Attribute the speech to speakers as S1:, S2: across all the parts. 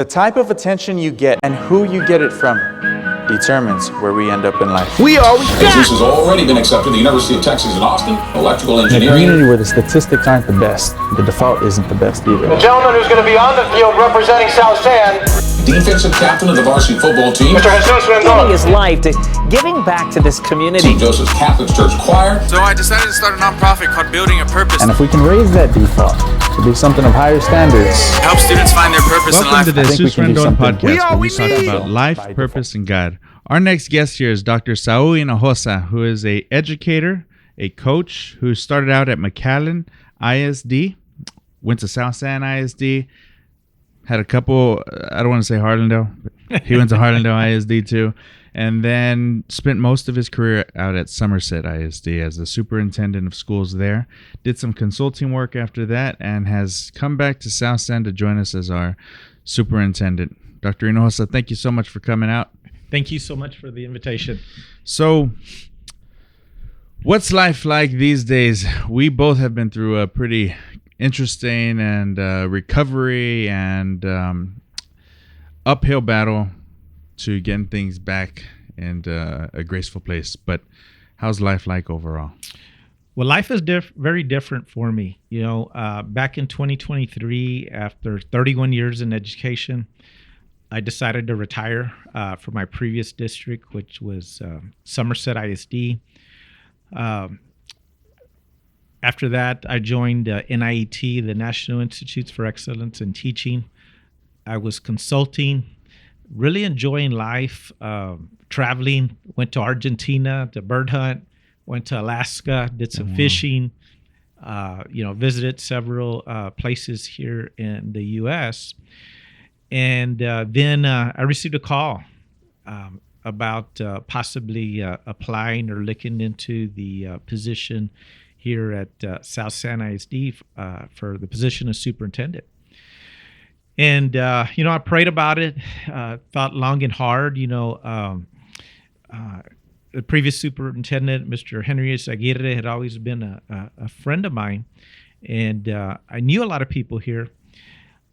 S1: The type of attention you get and who you get it from determines where we end up in life.
S2: We always got.
S3: This has already been accepted at the University of Texas in Austin, electrical
S1: In a
S3: engineering.
S1: community where the statistics aren't the best, the default isn't the best either.
S4: The gentleman who's going to be on the field representing South San,
S3: Defensive captain of the varsity football team.
S4: Mr. Jesus Rendon.
S5: His life to giving back to this community.
S3: St. Joseph's Catholic Church Choir.
S6: So I decided to start a nonprofit called Building a Purpose.
S1: And if we can raise that default to be something of higher standards,
S6: Help students find their purpose in life.
S7: Welcome to the
S1: think we
S7: Super
S1: can do
S7: Rendon
S1: something.
S7: podcast, where we talk
S2: need.
S7: about life, purpose, and God. Our next guest here is Dr. Saul Hinojosa, who is an educator, a coach who started out at McAllen ISD, went to South San ISD, had a couple, I don't want to say Harlandale, but he went to Harlandale ISD too, and then spent most of his career out at Somerset ISD as the superintendent of schools there. Did some consulting work after that and has come back to South San to join us as our superintendent. Dr. Hinojosa, thank you so much for coming out.
S8: Thank you so much for the invitation.
S7: So, what's life like these days? We both have been through a pretty interesting and recovery and uphill battle to getting things back in a graceful place. But how's life like overall?
S8: Well, life is very different for me. You know, back in 2023, after 31 years in education, I decided to retire from my previous district, which was Somerset ISD. After that, I joined NIET, the National Institutes for Excellence in Teaching. I was consulting, really enjoying life, traveling, went to Argentina to bird hunt, went to Alaska, did some fishing, visited several places here in the U.S., and then I received a call about possibly applying or looking into the position here at South San ISD for the position of superintendent. And, I prayed about it, thought long and hard. The previous superintendent, Mr. Henry Aguirre, had always been a friend of mine. And I knew a lot of people here.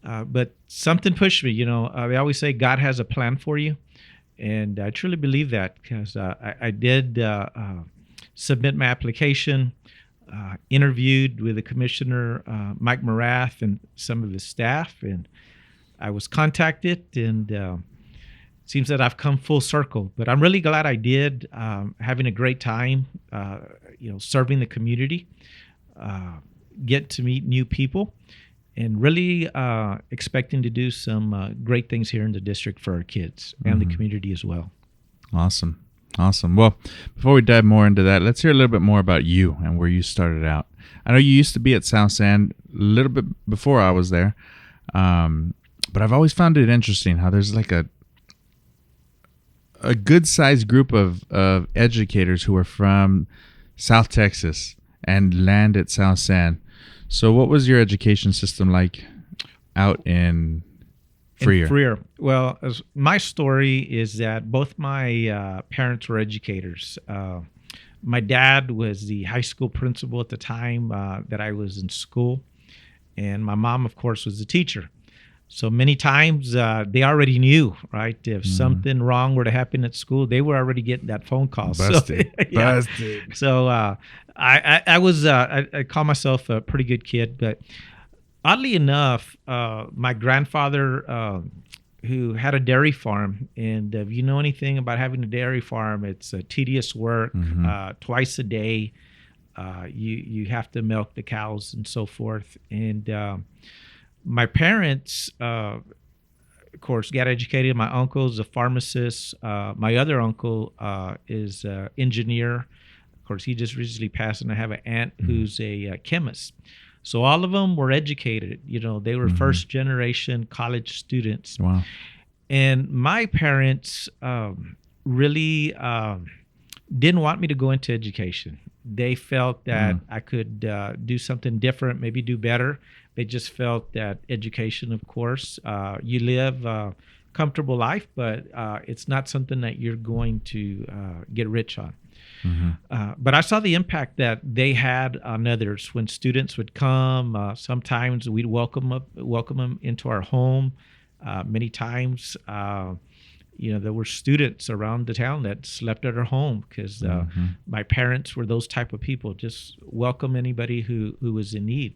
S8: But something pushed me, they always say God has a plan for you. And I truly believe that because I did submit my application, interviewed with the commissioner, Mike Morath, and some of his staff. And I was contacted, and it seems that I've come full circle. But I'm really glad I did, having a great time, serving the community, get to meet new people. And really expecting to do some great things here in the district for our kids and the community as well.
S7: Awesome. Well, before we dive more into that, let's hear a little bit more about you and where you started out. I know you used to be at South San a little bit before I was there, but I've always found it interesting how there's like a good-sized group of educators who are from South Texas and land at South San. So what was your education system like out in Freer?
S8: In Freer. Well, my story is that both my parents were educators. My dad was the high school principal at the time that I was in school. And my mom, of course, was the teacher. So many times they already knew, right? If something wrong were to happen at school, they were already getting that phone call.
S7: Busted.
S8: So I call myself a pretty good kid, but oddly enough, my grandfather, who had a dairy farm, and if you know anything about having a dairy farm, it's tedious work, twice a day. You have to milk the cows and so forth. And my parents, of course, got educated. My uncle's a pharmacist. My other uncle is an engineer. Of course, he just recently passed, and I have an aunt who's a chemist. So all of them were educated. They were first-generation college students.
S7: Wow.
S8: And my parents really didn't want me to go into education. They felt that I could do something different, maybe do better. They just felt that education, of course, you live a comfortable life, but it's not something that you're going to get rich on. But I saw the impact that they had on others when students would come. Sometimes we'd welcome them into our home. Many times, there were students around the town that slept at our home because my parents were those type of people, just welcome anybody who was in need.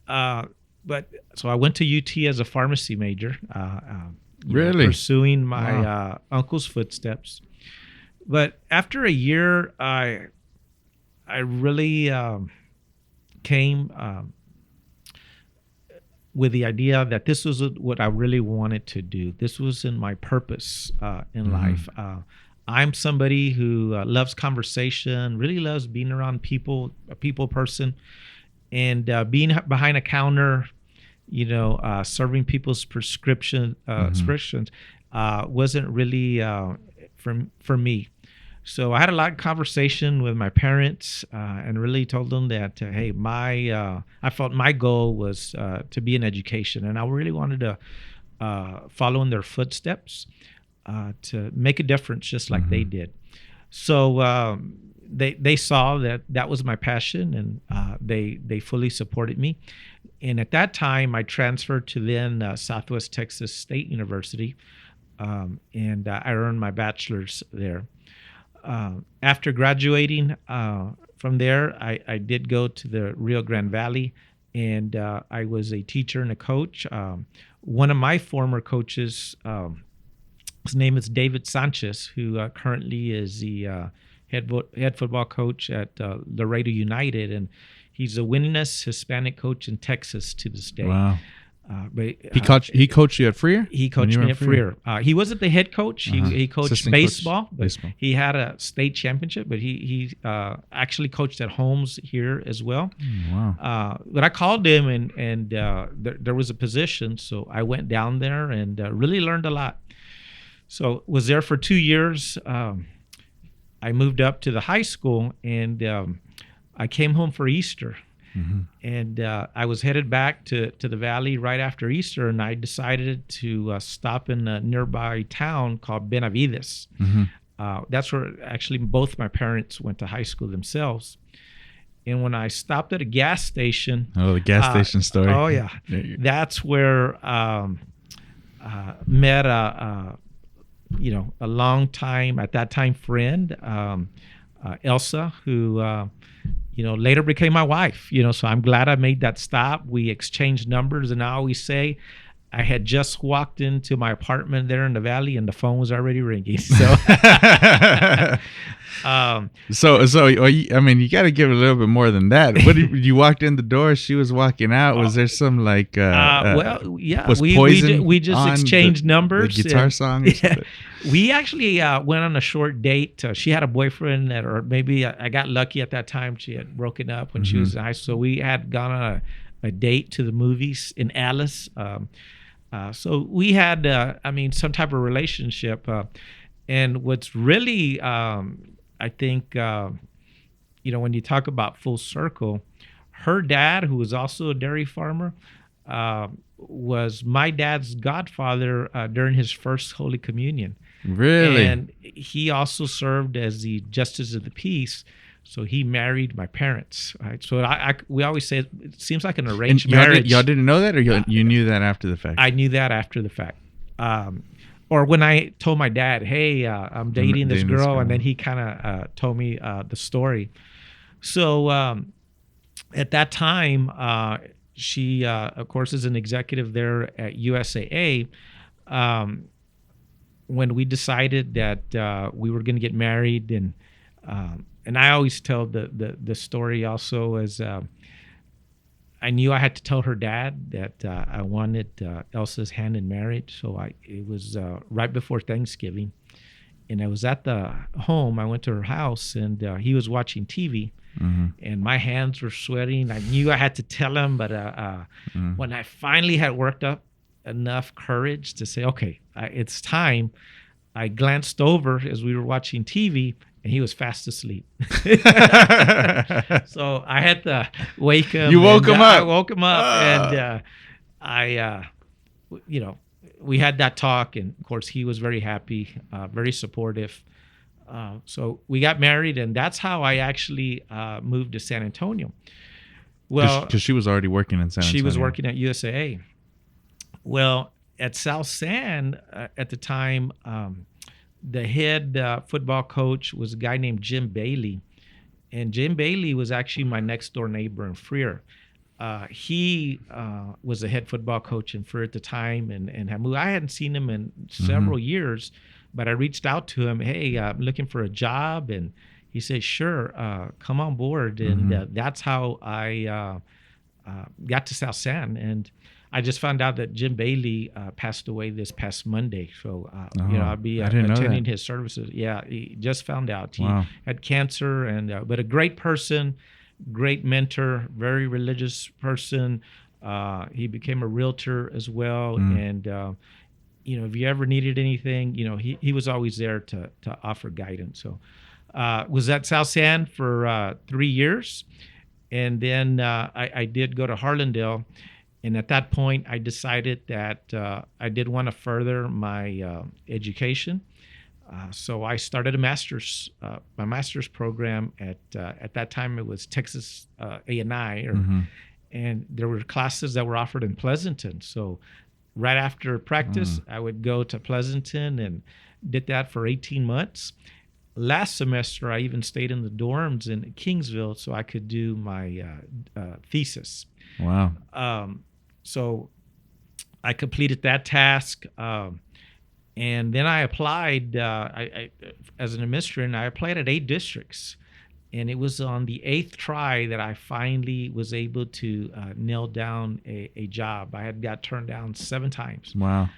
S8: But so I went to UT as a pharmacy major,
S7: Really?
S8: pursuing my uncle's footsteps. But after a year, I really came with the idea that this was what I really wanted to do. This was in my purpose in life. I'm somebody who loves conversation, really loves being around people, a people person, and being behind a counter, serving people's prescriptions wasn't really for me. So I had a lot of conversation with my parents and really told them that, hey, I felt my goal was to be in education, and I really wanted to follow in their footsteps to make a difference just like they did. So they saw that was my passion, and they fully supported me. And at that time, I transferred to then Southwest Texas State University, and I earned my bachelor's there. After graduating from there, I did go to the Rio Grande Valley, and I was a teacher and a coach. One of my former coaches, his name is David Sanchez, who currently is the head football coach at Laredo United, and he's the winningest Hispanic coach in Texas to this day.
S7: Wow. But he coached you at Freer?
S8: He coached me at Freer. He wasn't the head coach. He coached
S7: Assistant
S8: baseball.
S7: coach.
S8: He had a state championship, but he actually coached at Holmes here as well.
S7: Wow.
S8: But I called him, and there was a position, so I went down there and really learned a lot. So was there for 2 years. I moved up to the high school, and I came home for Easter. And I was headed back to the valley right after Easter, and I decided to stop in a nearby town called Benavides. That's where actually both my parents went to high school themselves. And when I stopped at a gas station,
S7: the gas station story.
S8: Oh yeah, that's where met a long time at that time friend, Elsa, who later became my wife. So I'm glad I made that stop. We exchanged numbers, and I always say I had just walked into my apartment there in the valley, and the phone was already ringing. So,
S7: I mean, you got to give a little bit more than that. What you walked in the door, she was walking out. Was there some like? Was Poison
S8: we just exchanged numbers.
S7: The guitar song.
S8: Yeah. We actually went on a short date. She had a boyfriend or maybe I got lucky at that time. She had broken up when she was in high school. So we had gone on a date to the movies in Alice. So we had, some type of relationship. And what's really, I think, when you talk about full circle, her dad, who was also a dairy farmer, was my dad's godfather during his first Holy Communion.
S7: Really?
S8: And he also served as the Justice of the Peace. So he married my parents, right? So we always say it seems like an arranged marriage.
S7: Y'all didn't know that, or you knew that after the fact?
S8: I knew that after the fact. Or when I told my dad, hey, I'm dating this girl, and then he kind of told me the story. So at that time, she, of course, is an executive there at USAA. When we decided that we were going to get married, and I always tell the story also as I knew I had to tell her dad that I wanted Elsa's hand in marriage. So it was right before Thanksgiving, and I was at the home. I went to her house, and he was watching TV. And my hands were sweating. I knew I had to tell him, but when I finally had worked up enough courage to say, okay, it's time, I glanced over as we were watching TV, and he was fast asleep. So I had to wake him.
S7: You woke him up.
S8: I woke him up, and we had that talk, and of course he was very happy, very supportive. So we got married, and that's how I actually moved to San Antonio. Well,
S7: because she was already working in San Antonio.
S8: She was working at USAA. Well, at South San at the time, the head football coach was a guy named Jim Bailey. And Jim Bailey was actually my next door neighbor in Freer. He was the head football coach in Freer at the time, and had moved. I hadn't seen him in several years, but I reached out to him. Hey, I'm looking for a job, and he said, "Sure, come on board." And that's how I got to South San. And I just found out that Jim Bailey passed away this past Monday. So, I'll be attending his services. Yeah, he just found out. He had cancer, and but a great person, great mentor, very religious person. He became a realtor as well. And, if you ever needed anything, he was always there to offer guidance. So was at South San for 3 years. And then I did go to Harlandale. And at that point, I decided that I did want to further my education. So I started my master's program at that time. It was Texas A&I, and there were classes that were offered in Pleasanton. So right after practice, I would go to Pleasanton and did that for 18 months. Last semester, I even stayed in the dorms in Kingsville so I could do my thesis.
S7: Wow.
S8: So I completed that task. And then I applied I as an administrator, and I applied at 8 districts. And it was on the 8th try that I finally was able to nail down a job. I had got turned down 7 times.
S7: Wow.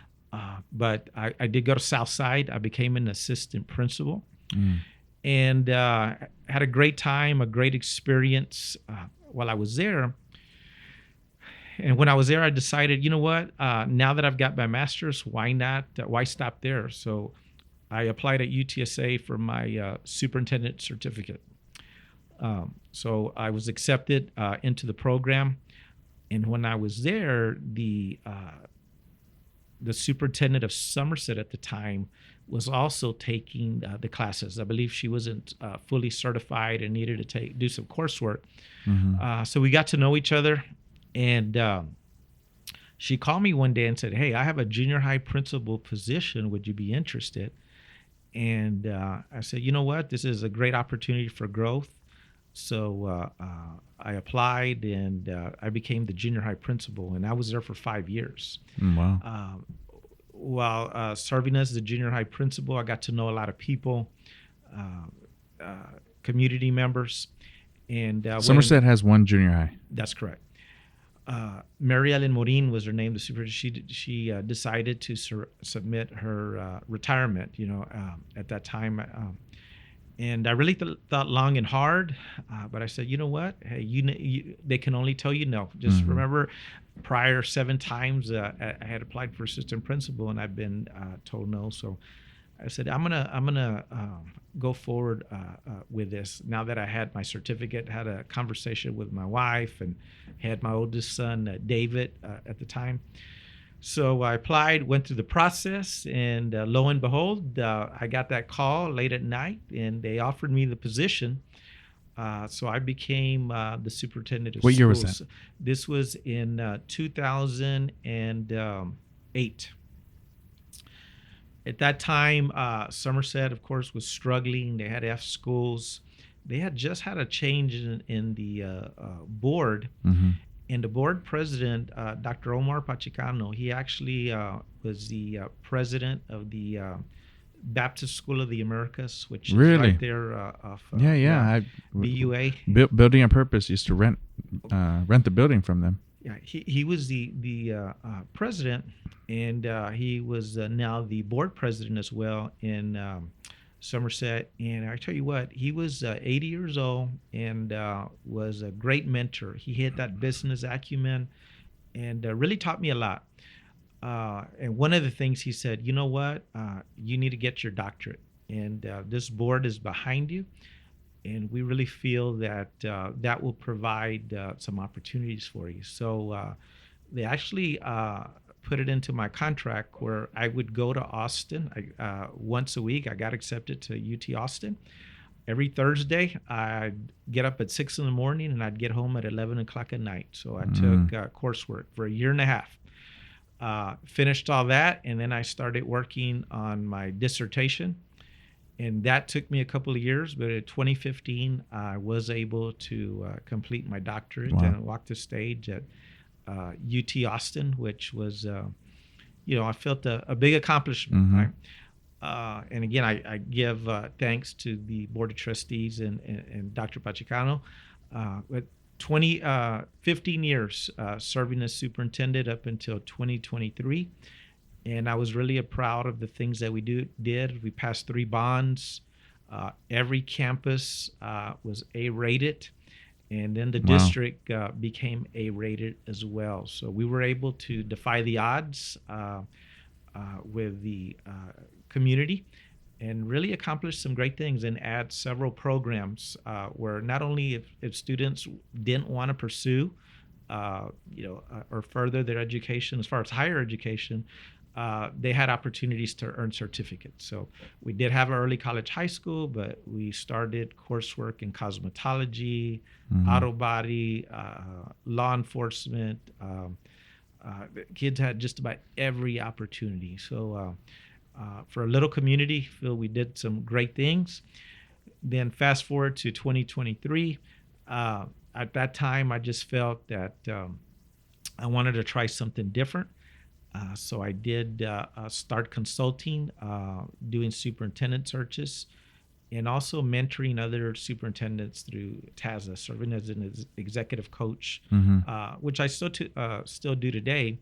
S8: But I did go to Southside. I became an assistant principal. And had a great time, a great experience while I was there. And when I was there, I decided, you know what? Now that I've got my master's, why not? Why stop there? So I applied at UTSA for my superintendent certificate. So I was accepted into the program. And when I was there, the superintendent of Somerset at the time was also taking the classes. I believe she wasn't fully certified and needed to do some coursework. So we got to know each other. And she called me one day and said, "Hey, I have a junior high principal position. Would you be interested?" And I said, "You know what? This is a great opportunity for growth." So I applied, and I became the junior high principal, and I was there for 5 years.
S7: Wow.
S8: While serving as the junior high principal, I got to know a lot of people, community members. And
S7: Somerset has one junior high.
S8: That's correct. Mary Ellen Morin was her name. The superintendent. She decided to submit her retirement. At that time, and I really thought long and hard. But I said, you know what? Hey, they can only tell you no. Just remember, prior 7 times I had applied for assistant principal, and I've been told no. So I said, I'm gonna go forward with this. Now that I had my certificate, had a conversation with my wife, and had my oldest son, David, at the time. So I applied, went through the process, and lo and behold, I got that call late at night, and they offered me the position. So I became the superintendent of schools.
S7: What year was that?
S8: This was in 2008. At that time, Somerset, of course, was struggling. They had F schools. They had just had a change in the board. And the board president, Dr. Omar Pachicano, he actually was the president of the Baptist School of the Americas, which is right there off BUA.
S7: Building on Purpose used to rent the building from them.
S8: Yeah, he was the president, and he was now the board president as well in Somerset. And I tell you what, he was 80 years old and was a great mentor. He had that business acumen and really taught me a lot. And one of the things he said, you know what, you need to get your doctorate, and this board is behind you. And we really feel that that will provide some opportunities for you. So they actually put it into my contract where I would go to Austin once a week. I got accepted to UT Austin. Every Thursday, I'd get up at 6 in the morning and I'd get home at 11 o'clock at night. So I took coursework for a year and a half. Finished all that, and then I started working on my dissertation. And that took me a couple of years, but in 2015, I was able to complete my doctorate and walk the stage at UT Austin, which was, I felt a big accomplishment. Right? And again, I give thanks to the Board of Trustees and Dr. Pachicano. With 15 years serving as superintendent up until 2023. And I was really proud of the things that we did. We passed 3 bonds. Every campus was A-rated. And then the district became A-rated as well. So we were able to defy the odds with the community and really accomplish some great things and add several programs where not only if students didn't want to pursue, or further their education as far as higher education, they had opportunities to earn certificates. So we did have an early college high school, but we started coursework in cosmetology, auto body, law enforcement. The kids had just about every opportunity. So for a little community, feel we did some great things. Then fast forward to 2023. At that time, I just felt that I wanted to try something different. So I did start consulting, doing superintendent searches, and also mentoring other superintendents through TASA, serving as an executive coach, which I still do today.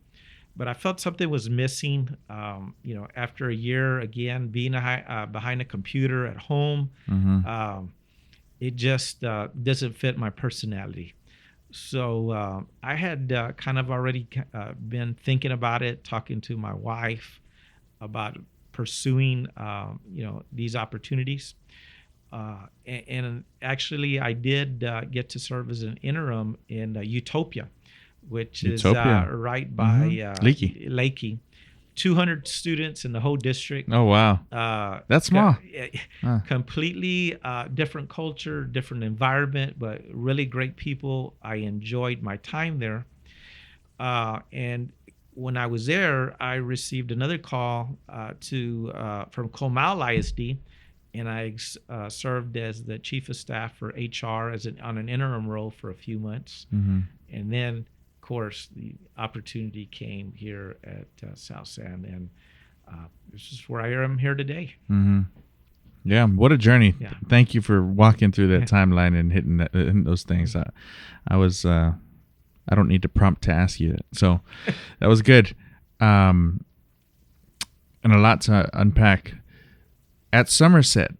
S8: But I felt something was missing. After a year, again, being behind a computer at home, it just doesn't fit my personality. So I had kind of already been thinking about it, talking to my wife about pursuing, these opportunities. And actually, I did get to serve as an interim in Utopia, which is right by Lakey. 200 students in the whole district.
S7: Oh, wow. That's small.
S8: Completely different culture, different environment, but really great people. I enjoyed my time there. And when I was there, I received another call from Comal ISD, and I served as the chief of staff for HR on an interim role for a few months. And then, course, the opportunity came here at South San, and this is where I am here today.
S7: Yeah, what a journey. Thank you for walking through that timeline and hitting those things. I don't need to prompt to ask you that. So that was good. And a lot to unpack. At Somerset,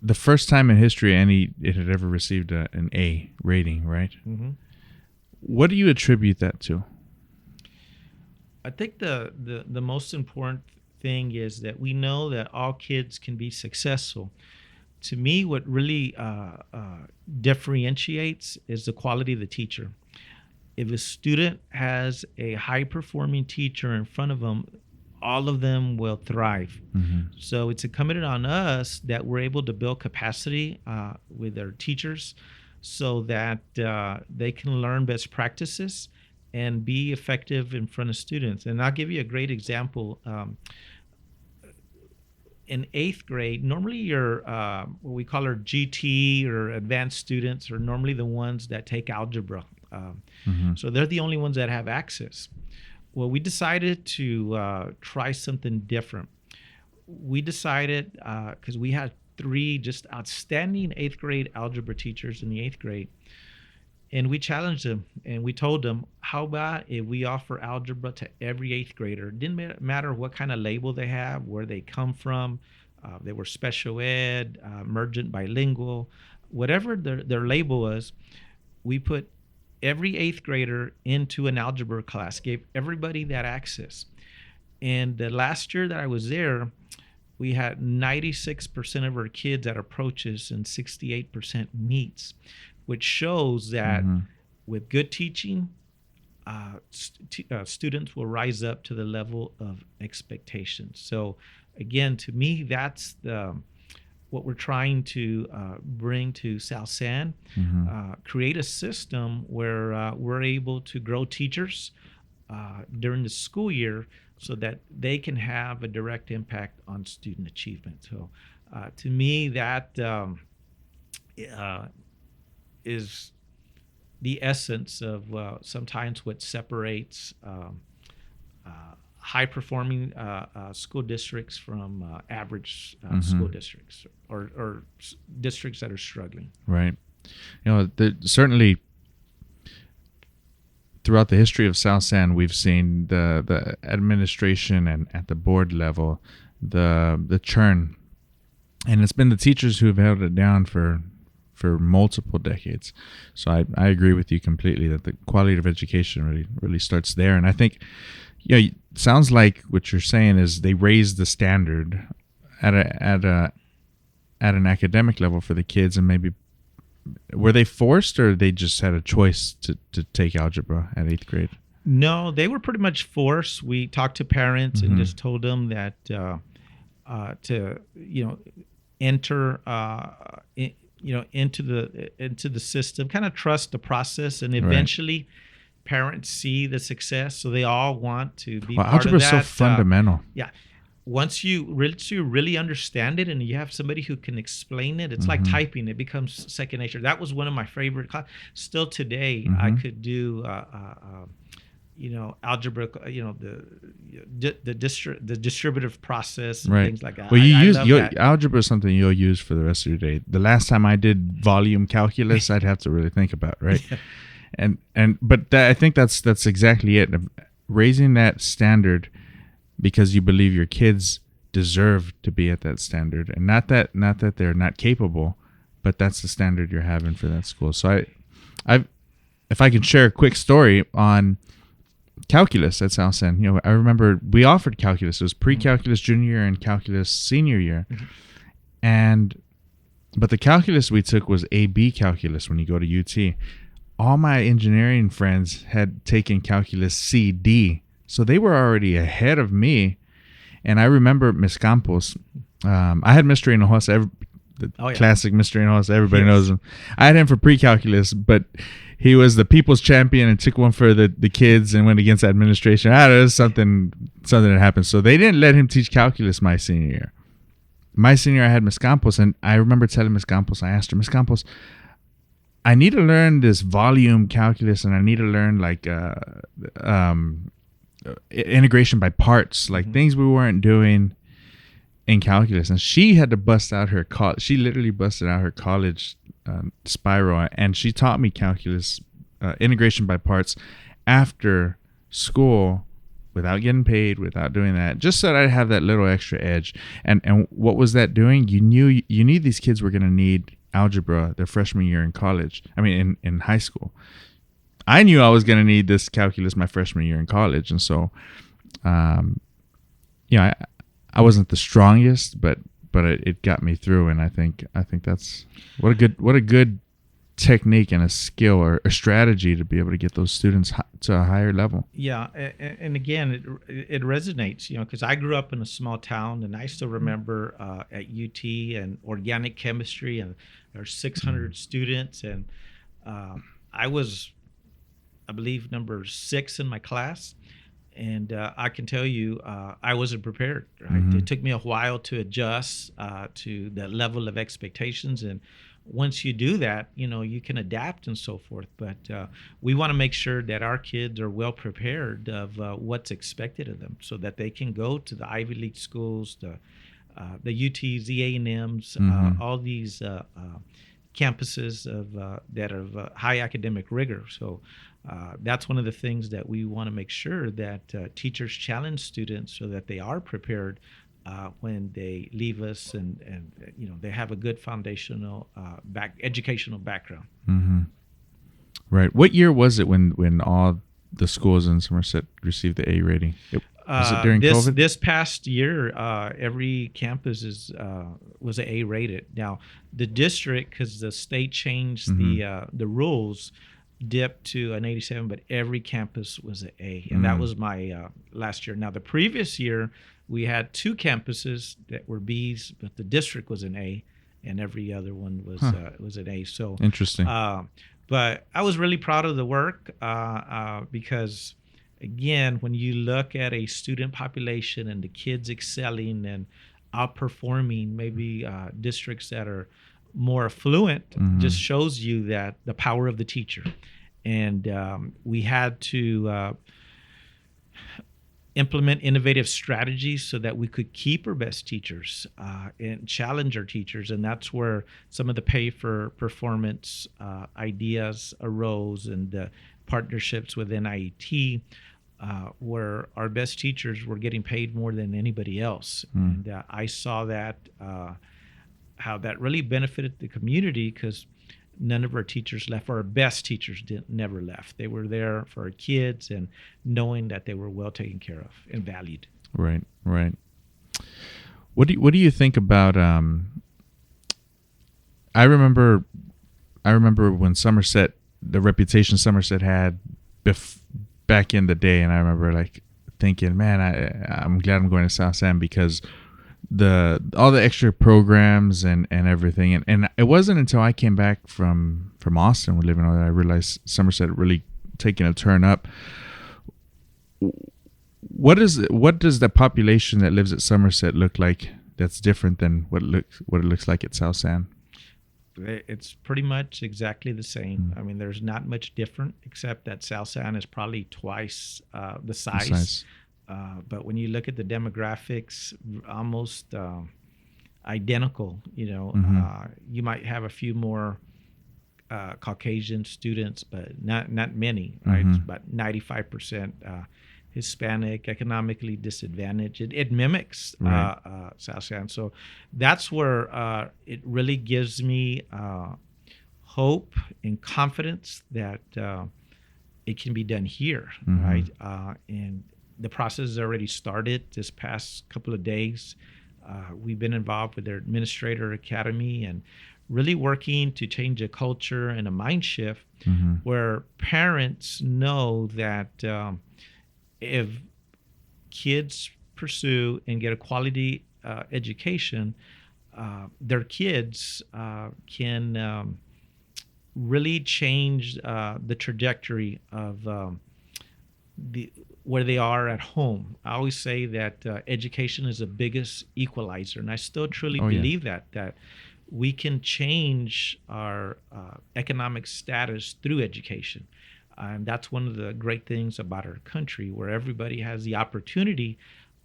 S7: the first time in history it had ever received an A rating, right? What do you attribute that to?
S8: I think the most important thing is that we know that all kids can be successful. To me, what really differentiates is the quality of the teacher. If a student has a high-performing teacher in front of them, all of them will thrive. So it's incumbent on us that we're able to build capacity with our teachers, so that they can learn best practices and be effective in front of students. And I'll give you a great example. In 8th grade, normally your what we call our GT or advanced students are normally the ones that take algebra. So they're the only ones that have access. Well, we decided to try something different. We decided, because we had 3 just outstanding 8th grade algebra teachers in the 8th grade. And we challenged them and we told them, how about if we offer algebra to every 8th grader? It didn't matter what kind of label they have, where they come from. They were special ed, emergent bilingual, whatever their label was. We put every 8th grader into an algebra class, gave everybody that access. And the last year that I was there, we had 96% of our kids at approaches and 68% meets, which shows that with good teaching, students will rise up to the level of expectations. So again, to me, that's what we're trying to bring to South San, create a system where we're able to grow teachers during the school year so that they can have a direct impact on student achievement. So to me, that is the essence of sometimes what separates high-performing school districts from average school districts or districts that are struggling.
S7: Right. Certainly throughout the history of South San, we've seen the administration and at the board level, the churn, and it's been the teachers who have held it down for multiple decades. So I agree with you completely that the quality of education really starts there. And I think, it sounds like what you're saying is they raised the standard at an academic level for the kids, and maybe were they forced or they just had a choice to take algebra at 8th grade?
S8: No, they were pretty much forced. We talked to parents and just told them that to enter into the system, kind of trust the process, and eventually parents see the success, so they all want to be part of that.
S7: Algebra is so fundamental.
S8: Once you really understand it and you have somebody who can explain it, it's like typing. It becomes second nature. That was one of my favorite classes. Still today, I could do algebra, the distributive process and things like that.
S7: Well, algebra is something you'll use for the rest of your day. The last time I did volume calculus, I'd have to really think about, right? But I think that's exactly it. Raising that standard because you believe your kids deserve to be at that standard, and not that they're not capable, but that's the standard you're having for that school. So if I can share a quick story on calculus at South San, I remember we offered calculus. It was pre-calculus junior year and calculus senior year, but the calculus we took was AB calculus when you go to UT. All my engineering friends had taken calculus CD, so they were already ahead of me. And I remember Miss Campos. I had Mr. Hinojosa, classic Mr. Hinojosa. Everybody knows him. I had him for pre-calculus, but he was the people's champion and took one for the kids and went against the administration. It was something that happened. So they didn't let him teach calculus my senior year. My senior year, I had Miss Campos, and I remember telling Miss Campos, I asked her, Miss Campos, I need to learn this volume calculus, and I need to learn like integration by parts, like things we weren't doing in calculus. And she had to bust out her she literally busted out her college spiral, and she taught me calculus, integration by parts after school without getting paid, without doing that, just so that I'd have that little extra edge. And what was that doing? You knew these kids were going to need algebra their freshman year in college. I mean, in high school. I knew I was going to need this calculus my freshman year in college. And so, I wasn't the strongest, but it got me through. And I think that's what a good technique and a skill or a strategy to be able to get those students to a higher level.
S8: Yeah, and again, it resonates, because I grew up in a small town, and I still remember at UT and organic chemistry, and there are 600 students, and I was, I believe, number 6 in my class. And I can tell you, I wasn't prepared. Right? It took me a while to adjust to that level of expectations. And once you do that, you can adapt and so forth. But we want to make sure that our kids are well prepared of what's expected of them, so that they can go to the Ivy League schools, the UTs, the A&Ms, all these campuses that are of high academic rigor. So that's one of the things that we want to make sure that teachers challenge students so that they are prepared when they leave us, and they have a good foundational educational background.
S7: Right. What year was it when all the schools in Somerset received the A rating? Was it during COVID?
S8: This past year, every campus was an A rated. Now the district, because the state changed the rules, dipped to an 87, but every campus was an A, and that was my last year. Now the previous year, we had 2 campuses that were B's, but the district was an A, and every other one was an A. So
S7: interesting.
S8: But I was really proud of the work because again, when you look at a student population and the kids excelling and outperforming maybe districts that are more affluent, just shows you that the power of the teacher. And we had to implement innovative strategies so that we could keep our best teachers and challenge our teachers. And that's where some of the pay for performance ideas arose, and partnerships within IET, where our best teachers were getting paid more than anybody else. And I saw that, how that really benefited the community, because none of our teachers left. Our best teachers never left. They were there for our kids, and knowing that they were well taken care of and valued.
S7: Right. What do you think about? I remember when Somerset, the reputation Somerset had back in the day, and I remember like thinking, man, I'm glad I'm going to South San, because all the extra programs and everything, and it wasn't until I came back from Austin, we're living over there, I realized Somerset really taking a turn up. What does the population that lives at Somerset look like that's different than what it looks like at South San?
S8: It's pretty much exactly the same. I mean, there's not much different, except that South San is probably twice the size. But when you look at the demographics, almost identical. You might have a few more Caucasian students, but not many, right? It's about 95% Hispanic, economically disadvantaged. It mimics South San. So that's where it really gives me hope and confidence that it can be done here, right? And the process has already started this past couple of days. We've been involved with their administrator academy and really working to change a culture and a mind shift where parents know that if kids pursue and get a quality education, their kids can really change the trajectory of where they are at home. I always say that education is the biggest equalizer, and I still truly believe that we can change our economic status through education. And that's one of the great things about our country, where everybody has the opportunity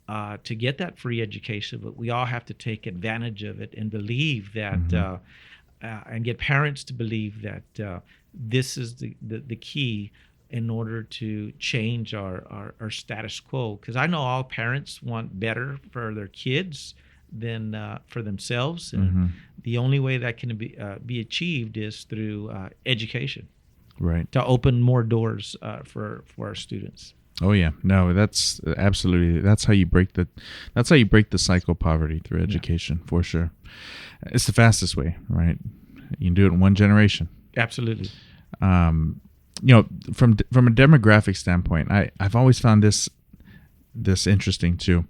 S8: to get that free education, but we all have to take advantage of it and believe that, and get parents to believe that this is the key in order to change our status quo. Because I know all parents want better for their kids than for themselves, and the only way that can be achieved is through education,
S7: right?
S8: To open more doors for our students.
S7: Oh yeah, no, that's absolutely, that's how you break the cycle of poverty, through education, for sure. It's the fastest way, right? You can do it in one generation.
S8: Absolutely.
S7: From a demographic standpoint, I've always found this interesting too,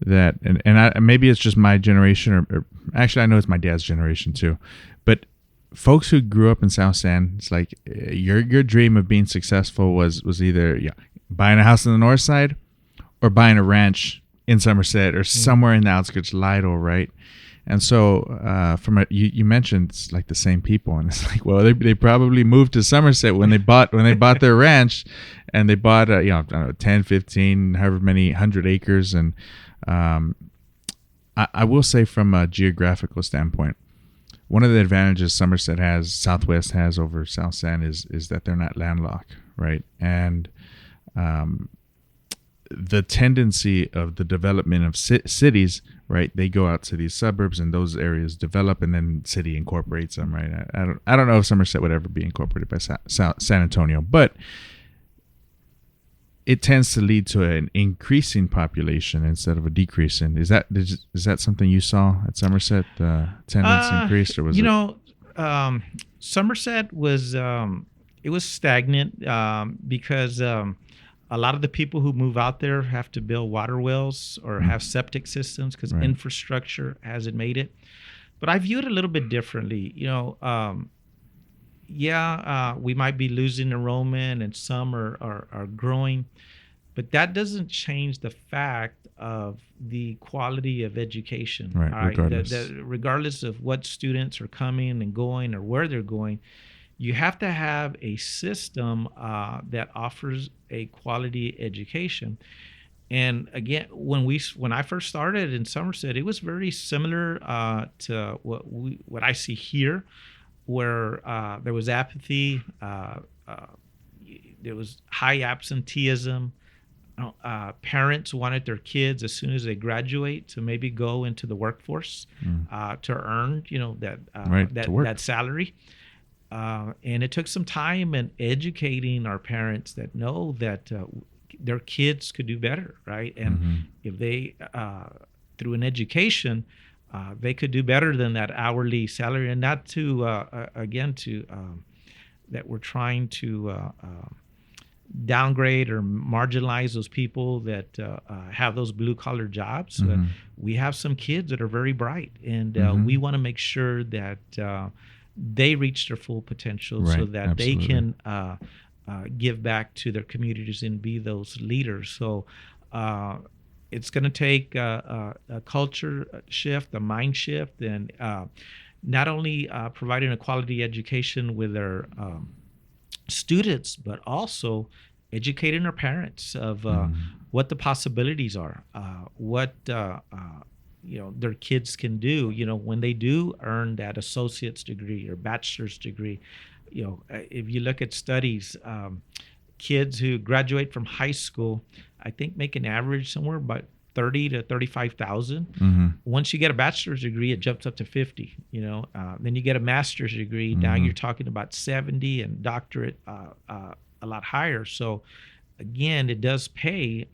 S7: that and maybe it's just my generation, or actually I know it's my dad's generation too, but folks who grew up in South San, it's like your dream of being successful was either buying a house on the north side or buying a ranch in Somerset or somewhere in the outskirts of Lido, right? And so you mentioned it's like the same people, and it's like, well, they probably moved to Somerset when they bought their ranch, and they bought I don't know, 10, 15, however many 100 acres. And I will say, from a geographical standpoint, one of the advantages Southwest has over South San is that they're not landlocked, right? And the tendency of the development of cities, right? They go out to these suburbs, and those areas develop, and then city incorporates them, right? I don't know if Somerset would ever be incorporated by San Antonio, but it tends to lead to an increasing population instead of a decreasing. Is that something you saw at Somerset? Attendance increased, or was it?
S8: Somerset was it was stagnant because a lot of the people who move out there have to build water wells or have septic systems because infrastructure hasn't made it. But I view it a little bit differently. We might be losing enrollment, and some are growing, But that doesn't change the fact of the quality of education.
S7: Right,
S8: all
S7: regardless.
S8: Regardless of what students are coming and going or where they're going, you have to have a system that offers a quality education. And again, when I first started in Somerset, it was very similar to what I see here, where there was apathy, there was high absenteeism. Parents wanted their kids as soon as they graduate to maybe go into the workforce to earn, that salary. And it took some time in educating our parents that know that their kids could do better, right? And if they, through an education, they could do better than that hourly salary, and not to, that we're trying to downgrade or marginalize those people that have those blue collar jobs. We have some kids that are very bright, and we want to make sure that they reach their full potential, so that
S7: absolutely.
S8: they can give back to their communities and be those leaders. So it's going to take a culture shift, a mind shift, and not only providing a quality education with their students, but also educating our parents of what the possibilities are, what their kids can do. When they do earn that associate's degree or bachelor's degree, if you look at studies, kids who graduate from high school, I think make an average somewhere about 30 to 35,000. Once you get a bachelor's degree, it jumps up to 50. Then you get a master's degree. Now you're talking about 70, and doctorate a lot higher. So again, it does pay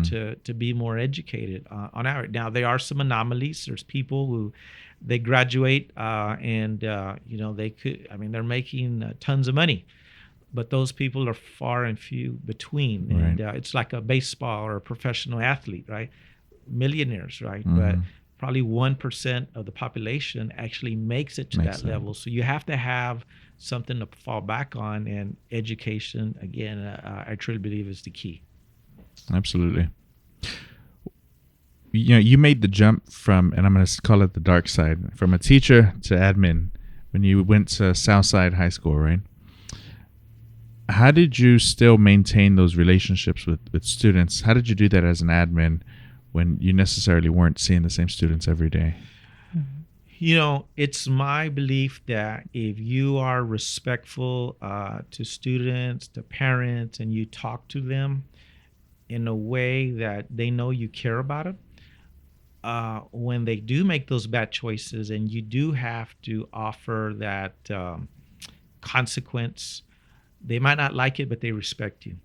S8: to be more educated on average. Now there are some anomalies. There's people who they graduate and they could. They're making tons of money, but those people are far and few between.
S7: Right.
S8: And it's like a baseball or a professional athlete, right? Millionaires, right? But probably 1% of the population actually makes it to that level. So you have to have something to fall back on, and education, again, I truly believe is the key.
S7: Absolutely. You made the jump from, and I'm going to call it the dark side, from a teacher to admin when you went to Southside High School, right? How did you still maintain those relationships with students? How did you do that as an admin when you necessarily weren't seeing the same students every day?
S8: It's my belief that if you are respectful to students, to parents, and you talk to them in a way that they know you care about them, when they do make those bad choices and you do have to offer that consequence, they might not like it, but they respect you.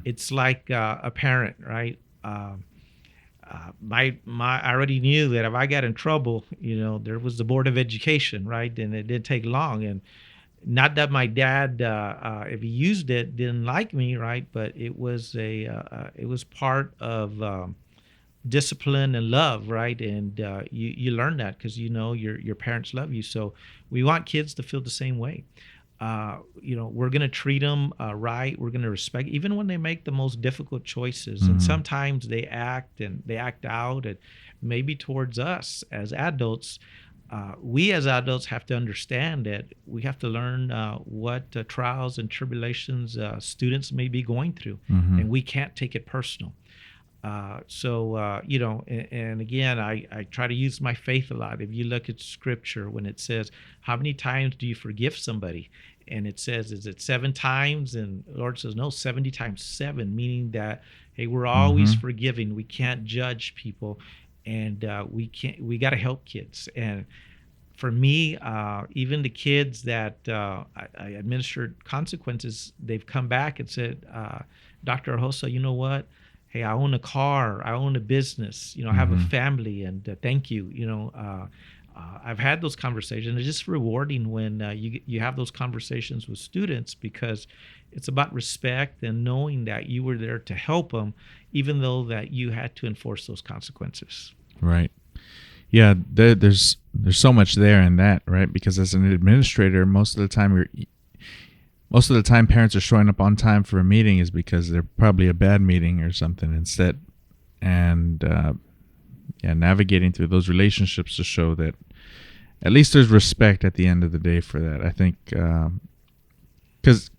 S8: It's like a parent, right? I already knew that if I got in trouble, there was the Board of Education, right? And it didn't take long. And not that my dad, if he used it, didn't like me, right? But it was it was part of discipline and love, right? And you learn that because your parents love you. So we want kids to feel the same way. We're going to treat them right. We're going to respect, even when they make the most difficult choices. And sometimes they act out, and maybe towards us as adults. We as adults have to understand that we have to learn what trials and tribulations students may be going through, and we can't take it personal. And again, I try to use my faith a lot. If you look at scripture, when it says, how many times do you forgive somebody? And it says, is it 7 times? And the Lord says, no, 70 times 7, meaning that, hey, we're always forgiving. We can't judge people, and we got to help kids. And for me, even the kids that I administered consequences, they've come back and said, Dr. Hinojosa, you know what? Hey, I own a car, I own a business, I have a family, and thank you. I've had those conversations. It's just rewarding when you have those conversations with students, because it's about respect and knowing that you were there to help them, even though that you had to enforce those consequences.
S7: Right. Yeah, there's so much there in that, right? Because as an administrator, most of the time most of the time parents are showing up on time for a meeting is because they're probably a bad meeting or something instead. And navigating through those relationships to show that at least there's respect at the end of the day for that. I think because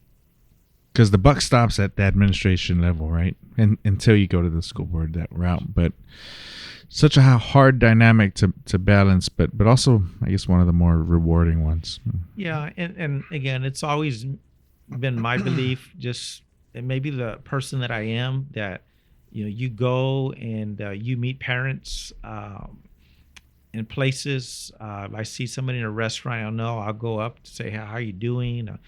S7: the buck stops at the administration level, right? And until you go to the school board that route. But such a hard dynamic to balance, but also I guess one of the more rewarding ones.
S8: Yeah, and again, it's always been my belief, just and maybe the person that I am, that you go and you meet parents in places. If I see somebody in a restaurant, I'll go up to say, how are you doing?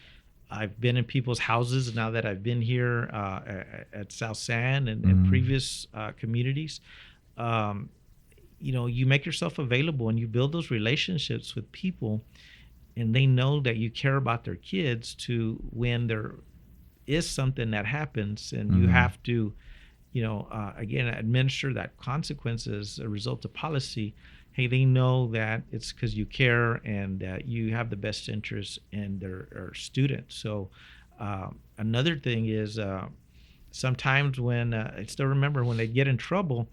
S8: I've been in people's houses now that I've been here at South San and previous communities. You make yourself available and you build those relationships with people, and they know that you care about their kids, to when there is something that happens and you have to, again, administer that consequence as a result of policy. Hey, they know that it's because you care and that you have the best interest in their students. So another thing is sometimes when I still remember when they get in trouble,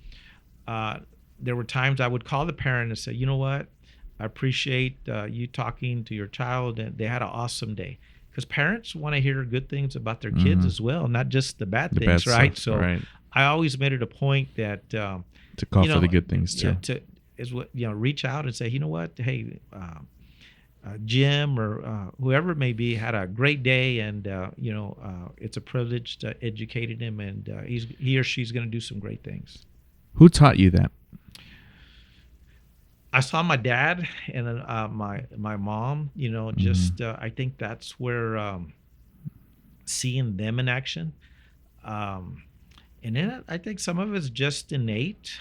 S8: there were times I would call the parent and say, you know what, I appreciate you talking to your child and they had an awesome day. Because parents want to hear good things about their kids as well, not just the bad things, right?
S7: Stuff, right?
S8: So I always made it a point that
S7: to call for the good things too.
S8: Reach out and say, you know what, hey, Jim or whoever it may be had a great day, and it's a privilege to educate him, and he or she's going to do some great things.
S7: Who taught you that?
S8: I saw my dad and my mom. I think that's where seeing them in action, and then I think some of it's just innate.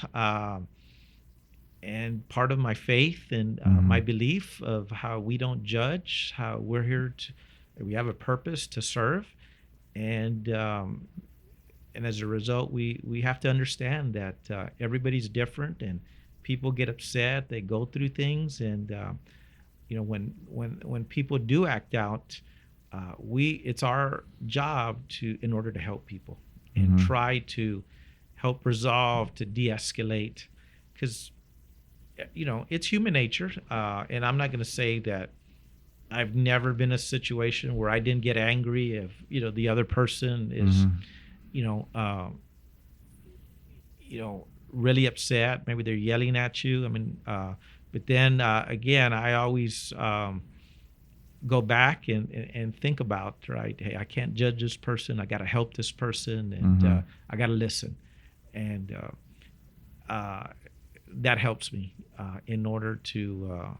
S8: And part of my faith and my belief of how we don't judge, how we're here we have a purpose to serve, and as a result, we have to understand that everybody's different, and people get upset, they go through things, and when people do act out, it's our job in order to help people and try to help resolve, to de-escalate, because it's human nature, and I'm not going to say that I've never been in a situation where I didn't get angry if the other person is really upset. Maybe they're yelling at you. I mean, but then again, I always go back and think about, right? Hey, I can't judge this person. I got to help this person, and I got to listen, and that helps me in order to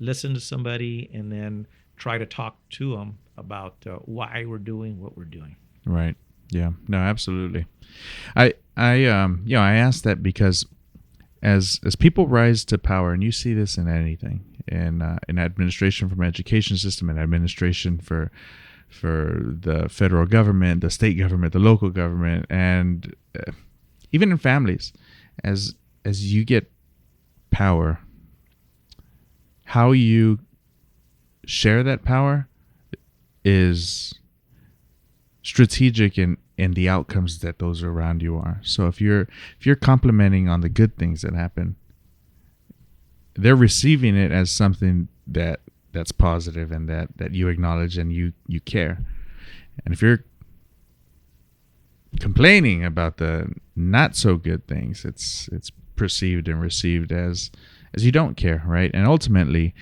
S8: listen to somebody and then try to talk to them about why we're doing what we're doing.
S7: Right. Yeah. No, absolutely. I asked that because as people rise to power, and you see this in anything, in administration, from education system, and administration for the federal government, the state government, the local government, and even in families, as you get power, how you share that power is strategic in the outcomes that those around you are. So if you're complimenting on the good things that happen, they're receiving it as something that's positive and that you acknowledge and you care. And if you're complaining about the not so good things, it's perceived and received as you don't care, right? And ultimately,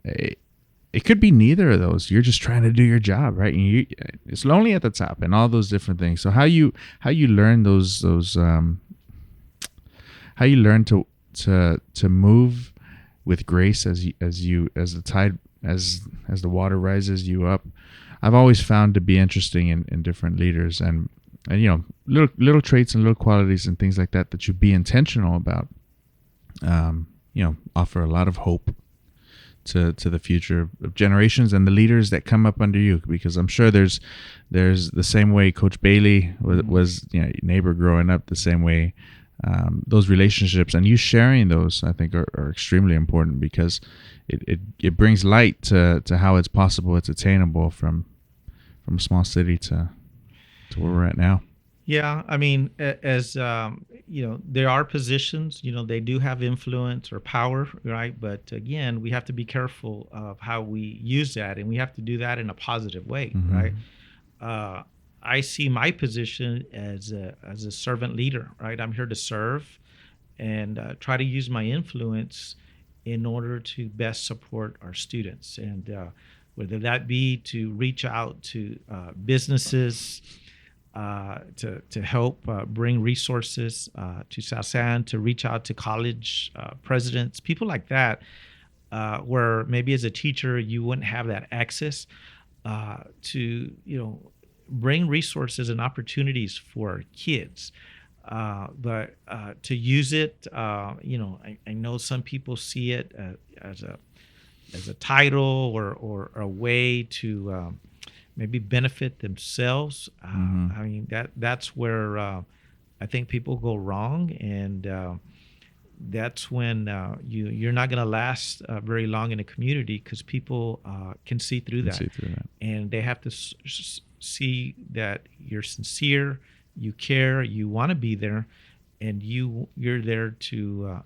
S7: it could be neither of those. You're just trying to do your job, right? And it's lonely at the top, and all those different things. So how you learn those how you learn to move with grace as the tide, as the water rises you up, I've always found to be interesting in different leaders, and little traits and little qualities and things like that you be intentional about. Offer a lot of hope to the future of generations and the leaders that come up under you, because I'm sure there's the same way Coach Bailey was neighbor growing up, the same way those relationships and you sharing those, I think are extremely important, because it brings light to how it's possible, it's attainable from from a small city to where we're at now.
S8: Yeah, I mean, as there are positions, they do have influence or power, right? But again, we have to be careful of how we use that, and we have to do that in a positive way, right? I see my position as a servant leader, right? I'm here to serve and try to use my influence in order to best support our students, and whether that be to reach out to businesses. To help bring resources to South San, to reach out to college presidents, people like that, where maybe as a teacher you wouldn't have that access to bring resources and opportunities for kids. But to use it, I know some people see it as a title or a way to maybe benefit themselves. I mean, that's where I think people go wrong, and that's when you're not going to last very long in a community, because people can see through that, and they have to see that you're sincere, you care, you want to be there, and you're there to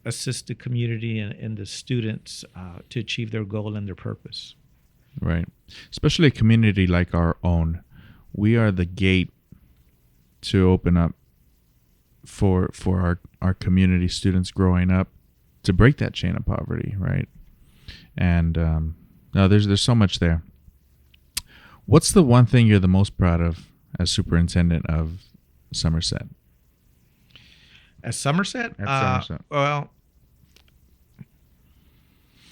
S8: assist the community and the students to achieve their goal and their purpose.
S7: Right. Especially a community like our own. We are the gate to open up for our community students growing up to break that chain of poverty, right? And no, there's so much there. What's the one thing you're the most proud of as superintendent of Somerset?
S8: At Somerset? Well,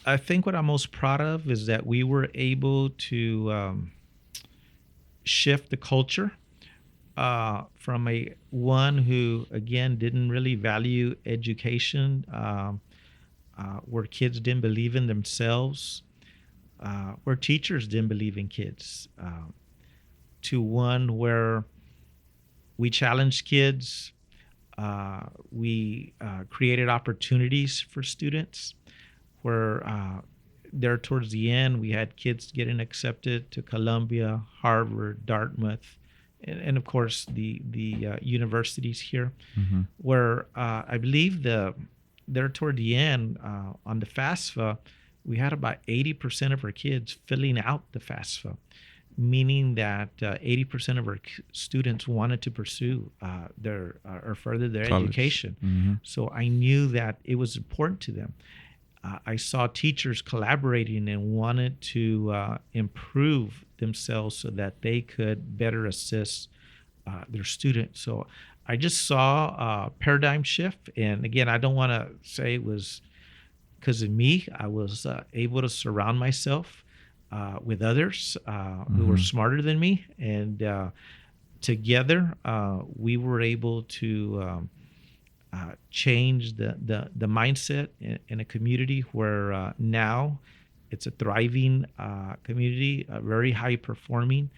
S8: I think what I'm most proud of is that we were able to shift the culture from one who, again, didn't really value education, where kids didn't believe in themselves, where teachers didn't believe in kids, to one where we challenged kids, we created opportunities for students, where there towards the end we had kids getting accepted to Columbia, Harvard, Dartmouth, and of course the universities here, where I believe there toward the end on the FAFSA, we had about 80% of our kids filling out the FAFSA, meaning that 80% of our students wanted to pursue or further their
S7: college
S8: education. So I knew that it was important to them. I saw teachers collaborating and wanted to improve themselves so that they could better assist their students. So I just saw a paradigm shift. And again, I don't want to say it was because of me. I was able to surround myself with others who were smarter than me. And together, we were able to change the mindset in a community where now it's a thriving community, very high performing.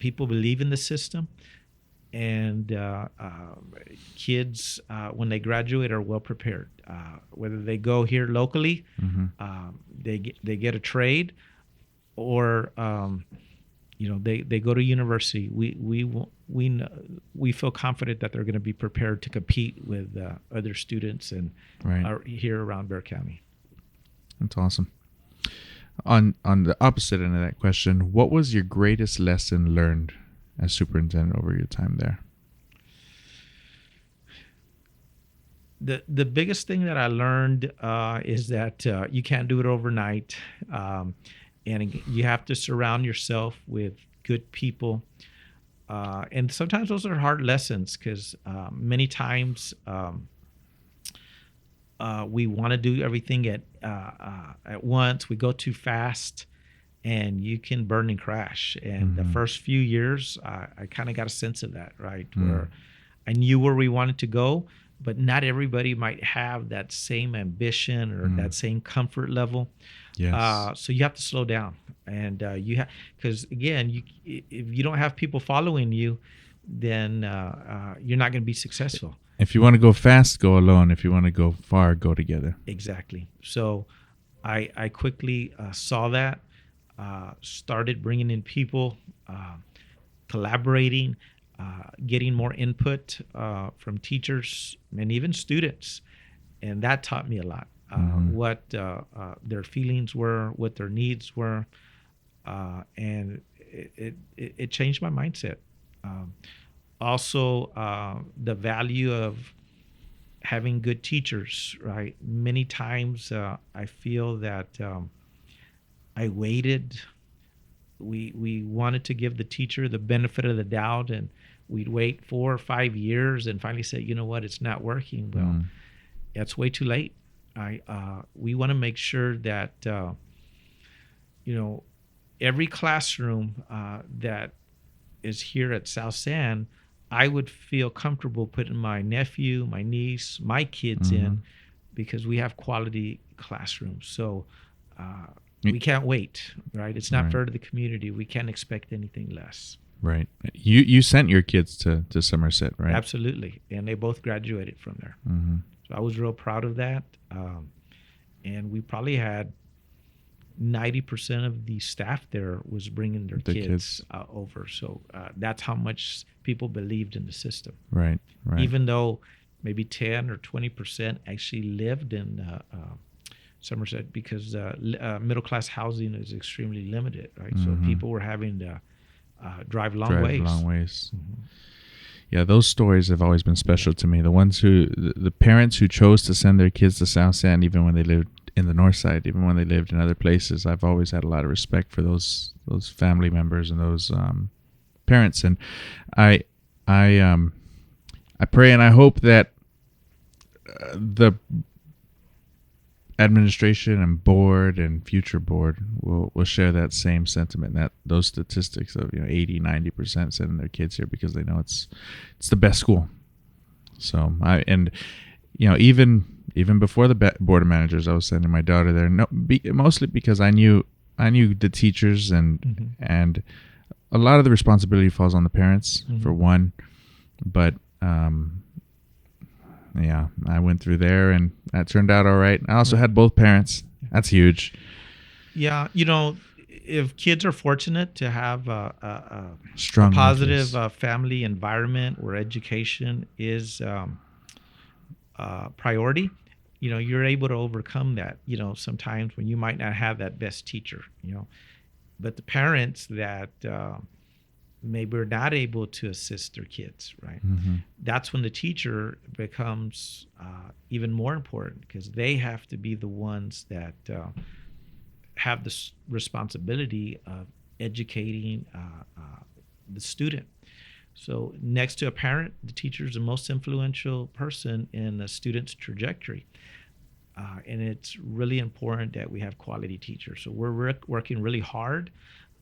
S8: People believe in the system, and kids when they graduate are well prepared. Whether they go here locally, they get a trade, or they go to university. We feel confident that they're going to be prepared to compete with other students and here around Bexar County.
S7: That's awesome. On the opposite end of that question, what was your greatest lesson learned as superintendent over your time there?
S8: The biggest thing that I learned is that you can't do it overnight, and you have to surround yourself with good people. And sometimes those are hard lessons, because many times we want to do everything at once. We go too fast, and you can burn and crash. And the first few years, I kind of got a sense of that, right? Where I knew where we wanted to go, but not everybody might have that same ambition or that same comfort level.
S7: Yes.
S8: So you have to slow down, and because again, if you don't have people following you, then you're not going to be successful.
S7: If you want to go fast, go alone. If you want to go far, go together.
S8: Exactly. So I quickly saw that. started bringing in people, collaborating, getting more input from teachers and even students. And that taught me a lot, what their feelings were, what their needs were. And it changed my mindset. Also, the value of having good teachers, right? Many times I feel that I waited. We wanted to give the teacher the benefit of the doubt, and we'd wait 4 or 5 years and finally say, you know what, it's not working. Well, it's way too late. We want to make sure that, every classroom that is here at South San, I would feel comfortable putting my nephew, my niece, my kids in, because we have quality classrooms. So we can't wait, right? It's not fair to the community. We can't expect anything less.
S7: Right. You sent your kids to Somerset, right?
S8: Absolutely. And they both graduated from there. So I was real proud of that. And we probably had 90% of the staff there was bringing their kids over. So that's how much people believed in the system.
S7: Right.
S8: Even though maybe 10 or 20% actually lived in Somerset, because middle class housing is extremely limited, right? So people were having to drive long ways.
S7: Yeah, those stories have always been special to me. The ones the parents who chose to send their kids to South San, even when they lived in the north side, even when they lived in other places, I've always had a lot of respect for those family members and those parents. And I pray and I hope that the administration and board and future board will share that same sentiment, that those statistics of 80-90% sending their kids here because they know it's the best school. So even before the board of managers, I was sending my daughter there, mostly because I knew the teachers and a lot of the responsibility falls on the parents for one, but yeah, I went through there and that turned out all right. I also had both parents. That's huge.
S8: Yeah, if kids are fortunate to have a
S7: strong,
S8: positive family environment where education is priority, you're able to overcome that. Sometimes when you might not have that best teacher, but the parents that maybe are not able to assist their kids, right? That's when the teacher becomes even more important, because they have to be the ones that have the responsibility of educating the student. So next to a parent, the teacher is the most influential person in a student's trajectory. And it's really important that we have quality teachers. So we're working really hard.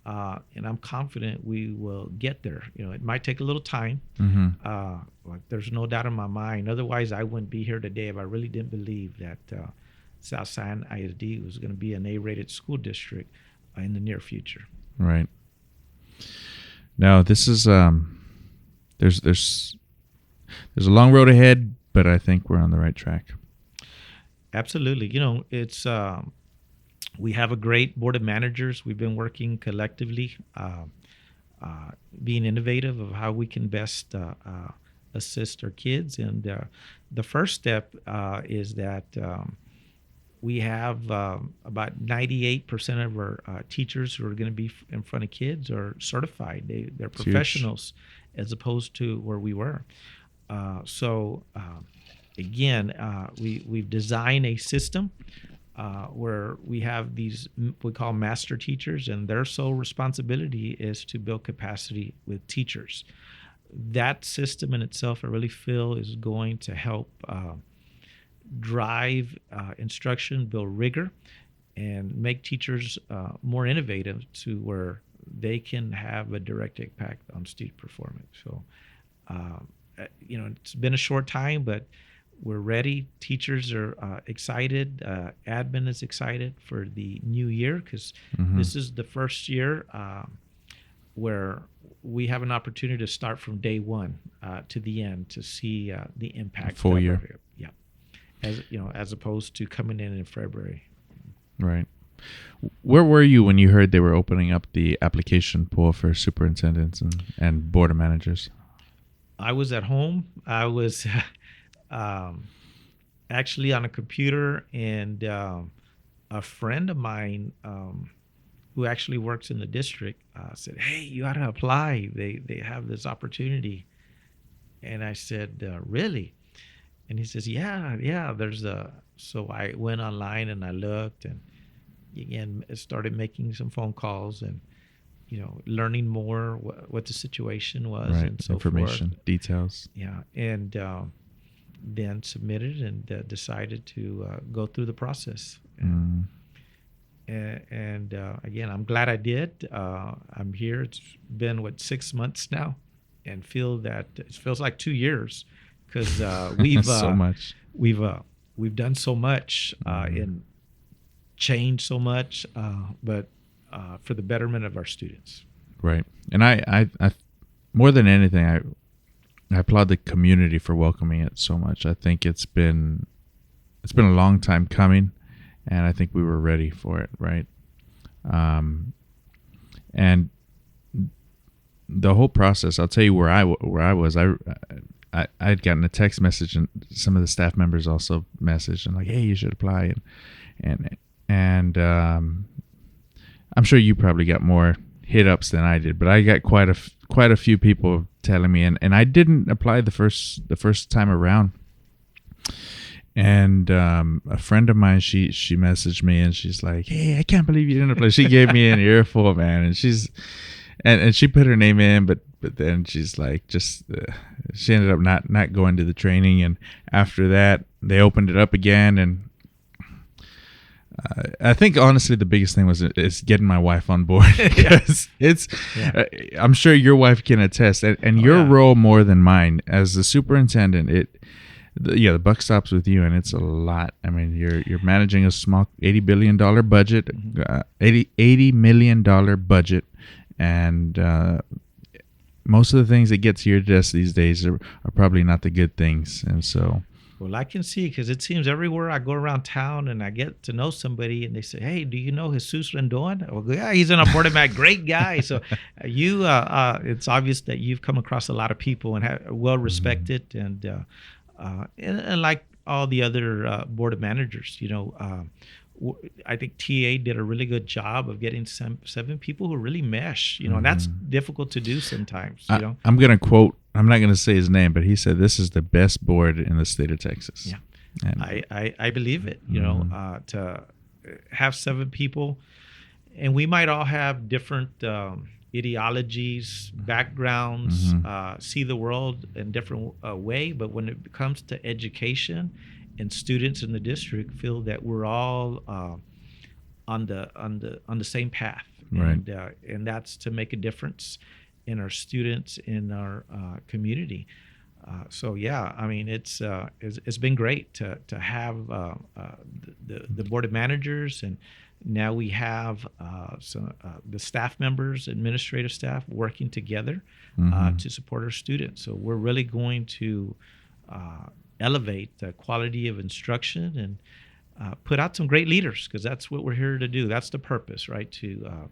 S8: And I'm confident we will get there. It might take a little time. There's no doubt in my mind. Otherwise, I wouldn't be here today if I really didn't believe that South San ISD was going to be an A-rated school district in the near future.
S7: Right. Now, this is there's a long road ahead, but I think we're on the right track.
S8: Absolutely. It's we have a great board of managers. We've been working collectively, being innovative of how we can best assist our kids. And the first step is that we have about 98% of our teachers who are going to be in front of kids are certified. They're professionals, as opposed to where we were. Again, we've designed a system where we have these we call master teachers, and their sole responsibility is to build capacity with teachers. That system in itself, I really feel, is going to help drive instruction, build rigor, and make teachers more innovative to where they can have a direct impact on student performance. So, it's been a short time, but we're ready. Teachers are excited. Admin is excited for the new year, because this is the first year where we have an opportunity to start from day one to the end to see the impact.
S7: Full year.
S8: Yeah. As opposed to coming in February.
S7: Right. Where were you when you heard they were opening up the application pool for superintendents and board of managers?
S8: I was at home. I was actually on a computer, and a friend of mine who actually works in the district said, "Hey, you ought to apply. They have this opportunity." And I said, "Really?" And he says, "Yeah. There's a." So I went online and I looked, and again started making some phone calls and learning more what the situation was
S7: Right,
S8: and so
S7: information,
S8: forth.
S7: details.
S8: Yeah, and then submitted and decided to go through the process. And again, I'm glad I did. I'm here. It's been 6 months now, and feel that it feels like 2 years because we've
S7: so much.
S8: We've done so much and changed so much, but for the betterment of our students.
S7: Right, and I more than anything, I applaud the community for welcoming it so much. I think it's been a long time coming, and I think we were ready for it, right? And the whole process, I'll tell you where I was. I had gotten a text message, and some of the staff members also messaged and like, "Hey, you should apply." And I'm sure you probably got more hit ups than I did, but I got quite a few people telling me, and I didn't apply the first time around. And a friend of mine, she messaged me and she's like, "Hey, I can't believe you didn't apply." She gave me an earful, man, and she put her name in, but then she's like, she ended up not going to the training, and after that they opened it up again, and I think honestly the biggest thing is getting my wife on board because I'm sure your wife can attest, and your role more than mine as the superintendent. The buck stops with you, and it's a lot. I mean, you're managing a small $80 billion budget, $80 million budget, and most of the things that get to your desk these days are probably not the good things, and so.
S8: Well, I can see, because it seems everywhere I go around town and I get to know somebody and they say, "Hey, do you know Jesus Rendon?" Well, yeah, he's in a board of man, great guy. So it's obvious that you've come across a lot of people and well respected, and like all the other board of managers, I think TA did a really good job of getting seven people who really mesh, and that's difficult to do sometimes.
S7: I'm going to quote, I'm not going to say his name, but he said, "This is the best board in the state of Texas."
S8: Yeah,
S7: and
S8: I believe it, to have seven people, and we might all have different ideologies, backgrounds, see the world in different way, but when it comes to education and students in the district, feel that we're all on the same path,
S7: right.
S8: And that's to make a difference in our students, in our community. So yeah, I mean, it's been great to have the board of managers, and now we have the staff members, administrative staff working together to support our students. So we're really going to elevate the quality of instruction and put out some great leaders, because that's what we're here to do. That's the purpose, right? To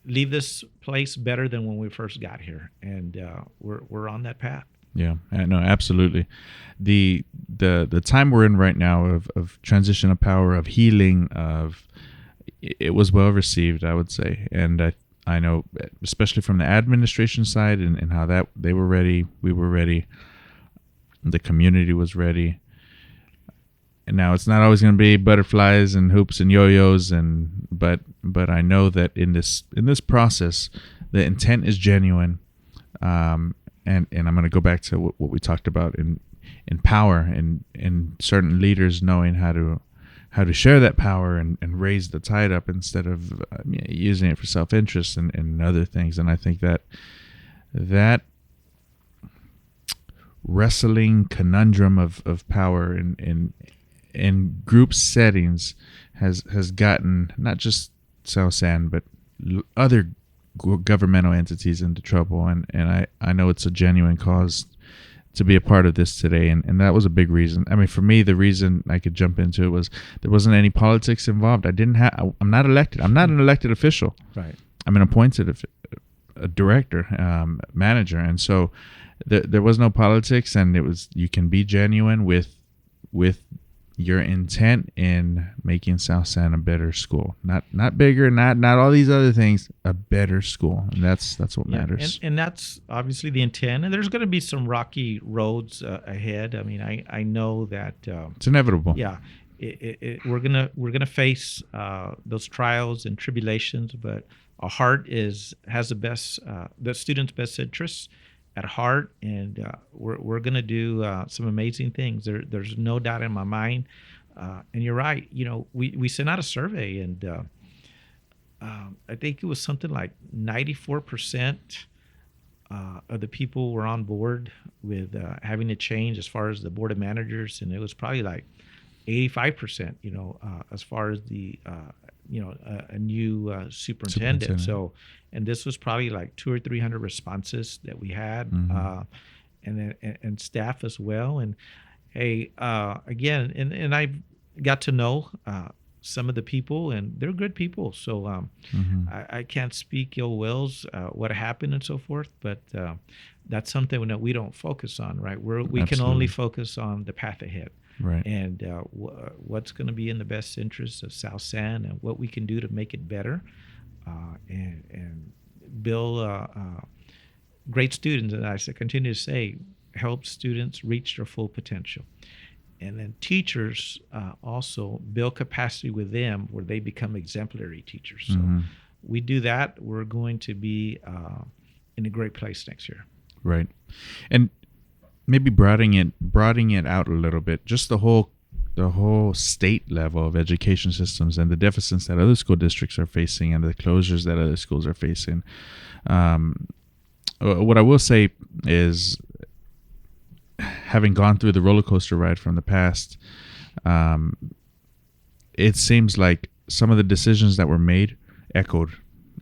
S8: leave this place better than when we first got here, and we're on that path.
S7: Yeah, no, absolutely. The time we're in right now of transition of power, of healing, it was well received, I would say, and I know, especially from the administration side and how that they were ready, we were ready. The community was ready. And now it's not always going to be butterflies and hoops and yo-yos, but I know that in this process, the intent is genuine. And I'm going to go back to what we talked about in power and certain leaders knowing how to share that power and raise the tide up instead of using it for self-interest and other things. And I think that wrestling conundrum of power in group settings has gotten not just South San but other governmental entities into trouble, and I know it's a genuine cause to be a part of this today, and that was a big reason. I mean, for me, the reason I could jump into it was there wasn't any politics involved. I'm not elected. I'm not an elected official.
S8: Right.
S7: I'm an appointed a director, manager, and so there was no politics, and you can be genuine with your intent in making South San a better school, not bigger, not all these other things, a better school, and that's what matters.
S8: And that's obviously the intent. And there's going to be some rocky roads ahead. I mean, I know that
S7: it's inevitable.
S8: Yeah, we're gonna face those trials and tribulations, but our heart has the student's best interests at heart, and we're going to do some amazing things. There's no doubt in my mind. And you're right. We sent out a survey, and I think it was something like 94% of the people were on board with having a change as far as the board of managers, and it was probably like 85%. As far as the a new superintendent. So, and this was probably like 200 or 300 responses that we had, and staff as well. And hey, again, and I got to know some of the people, and they're good people. So I can't speak ill wills what happened and so forth, but that's something that we don't focus on, right? We can only focus on the path ahead.
S7: Right.
S8: And what's going to be in the best interest of South San, and what we can do to make it better, and build great students. And I continue to say, help students reach their full potential. And then teachers also build capacity with them where they become exemplary teachers. So we do that, we're going to be in a great place next year.
S7: Right. And maybe broadening it out a little bit, just the whole state level of education systems and the deficits that other school districts are facing and the closures that other schools are facing. What I will say is, having gone through the roller coaster ride from the past, it seems like some of the decisions that were made echoed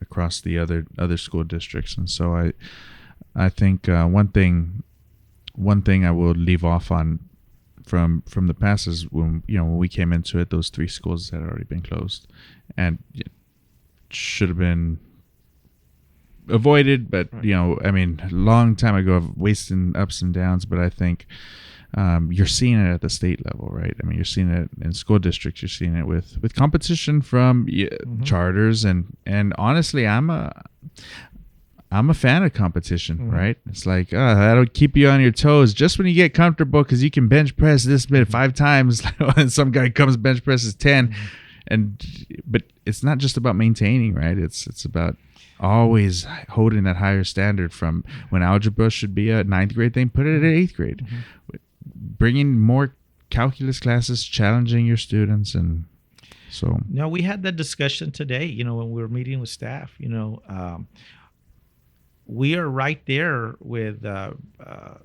S7: across the other school districts. And so I think one thing I will leave off on from the past is when we came into it, those 3 schools had already been closed, and it should have been avoided. But I mean, a long time ago, of wasting ups and downs. But I think you're seeing it at the state level, right? I mean, you're seeing it in school districts. You're seeing it with competition from charters, and honestly, I'm a fan of competition, right? It's like, that'll keep you on your toes just when you get comfortable, because you can bench press this bit 5 times, and some guy comes bench presses 10, but it's not just about maintaining, right? It's about always holding that higher standard. From when algebra should be a 9th grade thing, put it at 8th grade, bringing more calculus classes, challenging your students, and so.
S8: Now, we had that discussion today. When we were meeting with staff, we are right there with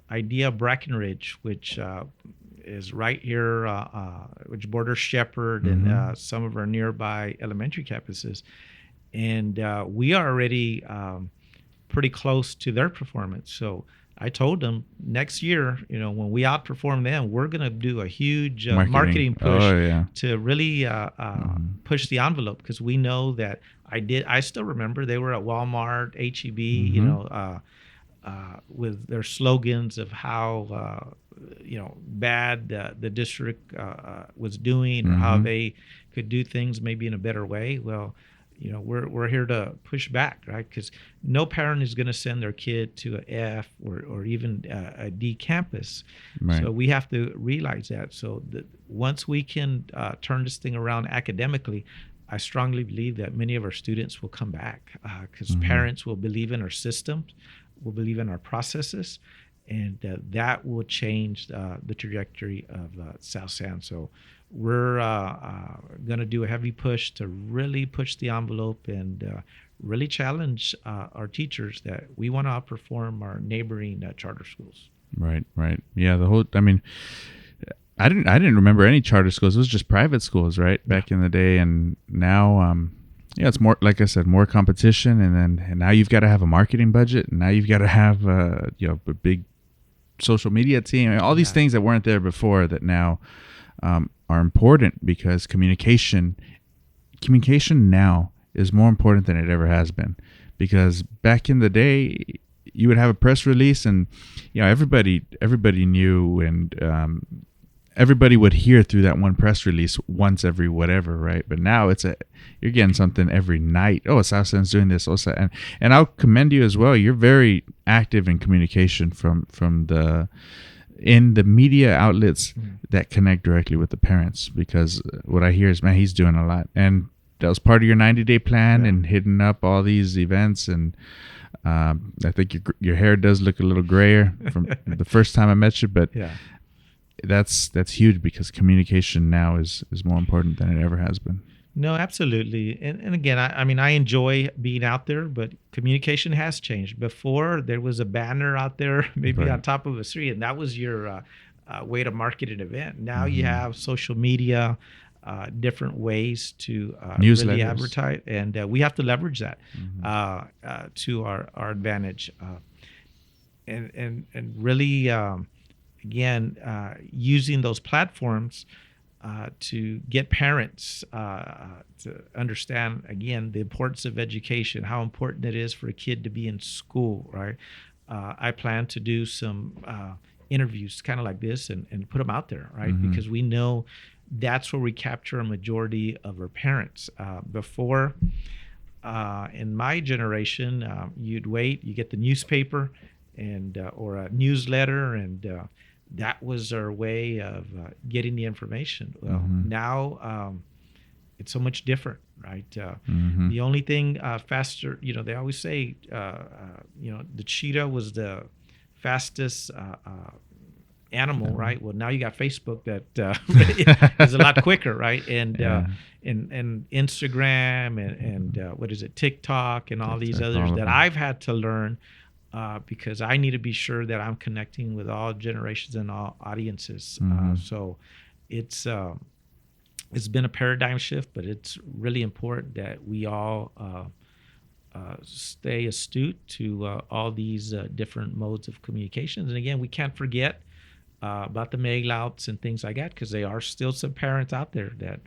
S8: Idea Brackenridge, which is right here, which borders Shepherd and some of our nearby elementary campuses. And we are already pretty close to their performance. So I told them next year, when we outperform them, we're going to do a huge marketing push to really push the envelope, because we know that I still remember they were at Walmart, HEB, with their slogans of how bad the district was doing, or how they could do things maybe in a better way. Well, we're here to push back, right? Because no parent is going to send their kid to a F or even a D campus. Right. So we have to realize that. So once we can turn this thing around academically, I strongly believe that many of our students will come back, because parents will believe in our systems, will believe in our processes, and that will change the trajectory of South San. So we're going to do a heavy push to really push the envelope and really challenge our teachers that we want to outperform our neighboring charter schools.
S7: Right. Yeah, I didn't remember any charter schools. It was just private schools, right, back in the day. And now, it's more, like I said, more competition. And now you've got to have a marketing budget, and now you've got to have a big social media team, and all these things that weren't there before that now are important, because communication now is more important than it ever has been. Because back in the day, you would have a press release, and everybody knew, and everybody would hear through that one press release once every whatever, right? But now you're getting something every night. Oh, South End's doing this. And I'll commend you as well. You're very active in communication in the media outlets that connect directly with the parents, because what I hear is, man, he's doing a lot. And that was part of your 90-day plan, and hitting up all these events. And I think your hair does look a little grayer from the first time I met you, but that's huge, because communication now is more important than it ever has been.
S8: No, absolutely. And again, I enjoy being out there, but communication has changed. Before, there was a banner out there, maybe on top of a street, and that was your way to market an event. Now you have social media, different ways to really advertise, and we have to leverage that to our advantage, and really, again, using those platforms to get parents to understand, again, the importance of education, how important it is for a kid to be in school, right? I plan to do some interviews kind of like this and put them out there, right? Because we know that's where we capture a majority of our parents. Before, in my generation, you'd wait, you get the newspaper and or a newsletter, and that was our way of getting the information. Well, now it's so much different, right? The only thing faster, they always say, the cheetah was the fastest animal, right? Well, now you got Facebook that is a lot quicker, right? And and Instagram and what is it, TikTok and all these others that I've had to learn. Because I need to be sure that I'm connecting with all generations and all audiences. So it's been a paradigm shift, but it's really important that we all stay astute to all these different modes of communications. And again, we can't forget about the mail-outs and things like that, because there are still some parents out there that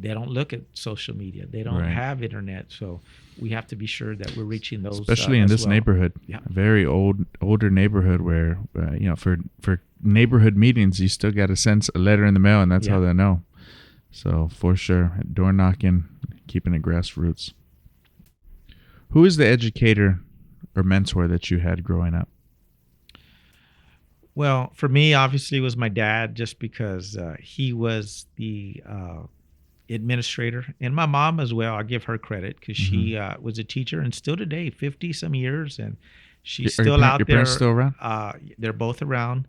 S8: they don't look at social media. They don't have internet. So we have to be sure that we're reaching those.
S7: Especially in this neighborhood, a very older neighborhood where, for neighborhood meetings, you still got to send a letter in the mail, and that's how they know. So for sure, door knocking, keeping it grassroots. Who is the educator or mentor that you had growing up?
S8: Well, for me, obviously, it was my dad, just because he was the administrator, and my mom as well. I give her credit, because she was a teacher, and still today, 50 some years, and she's still out there. Your
S7: parents still around?
S8: They're both around.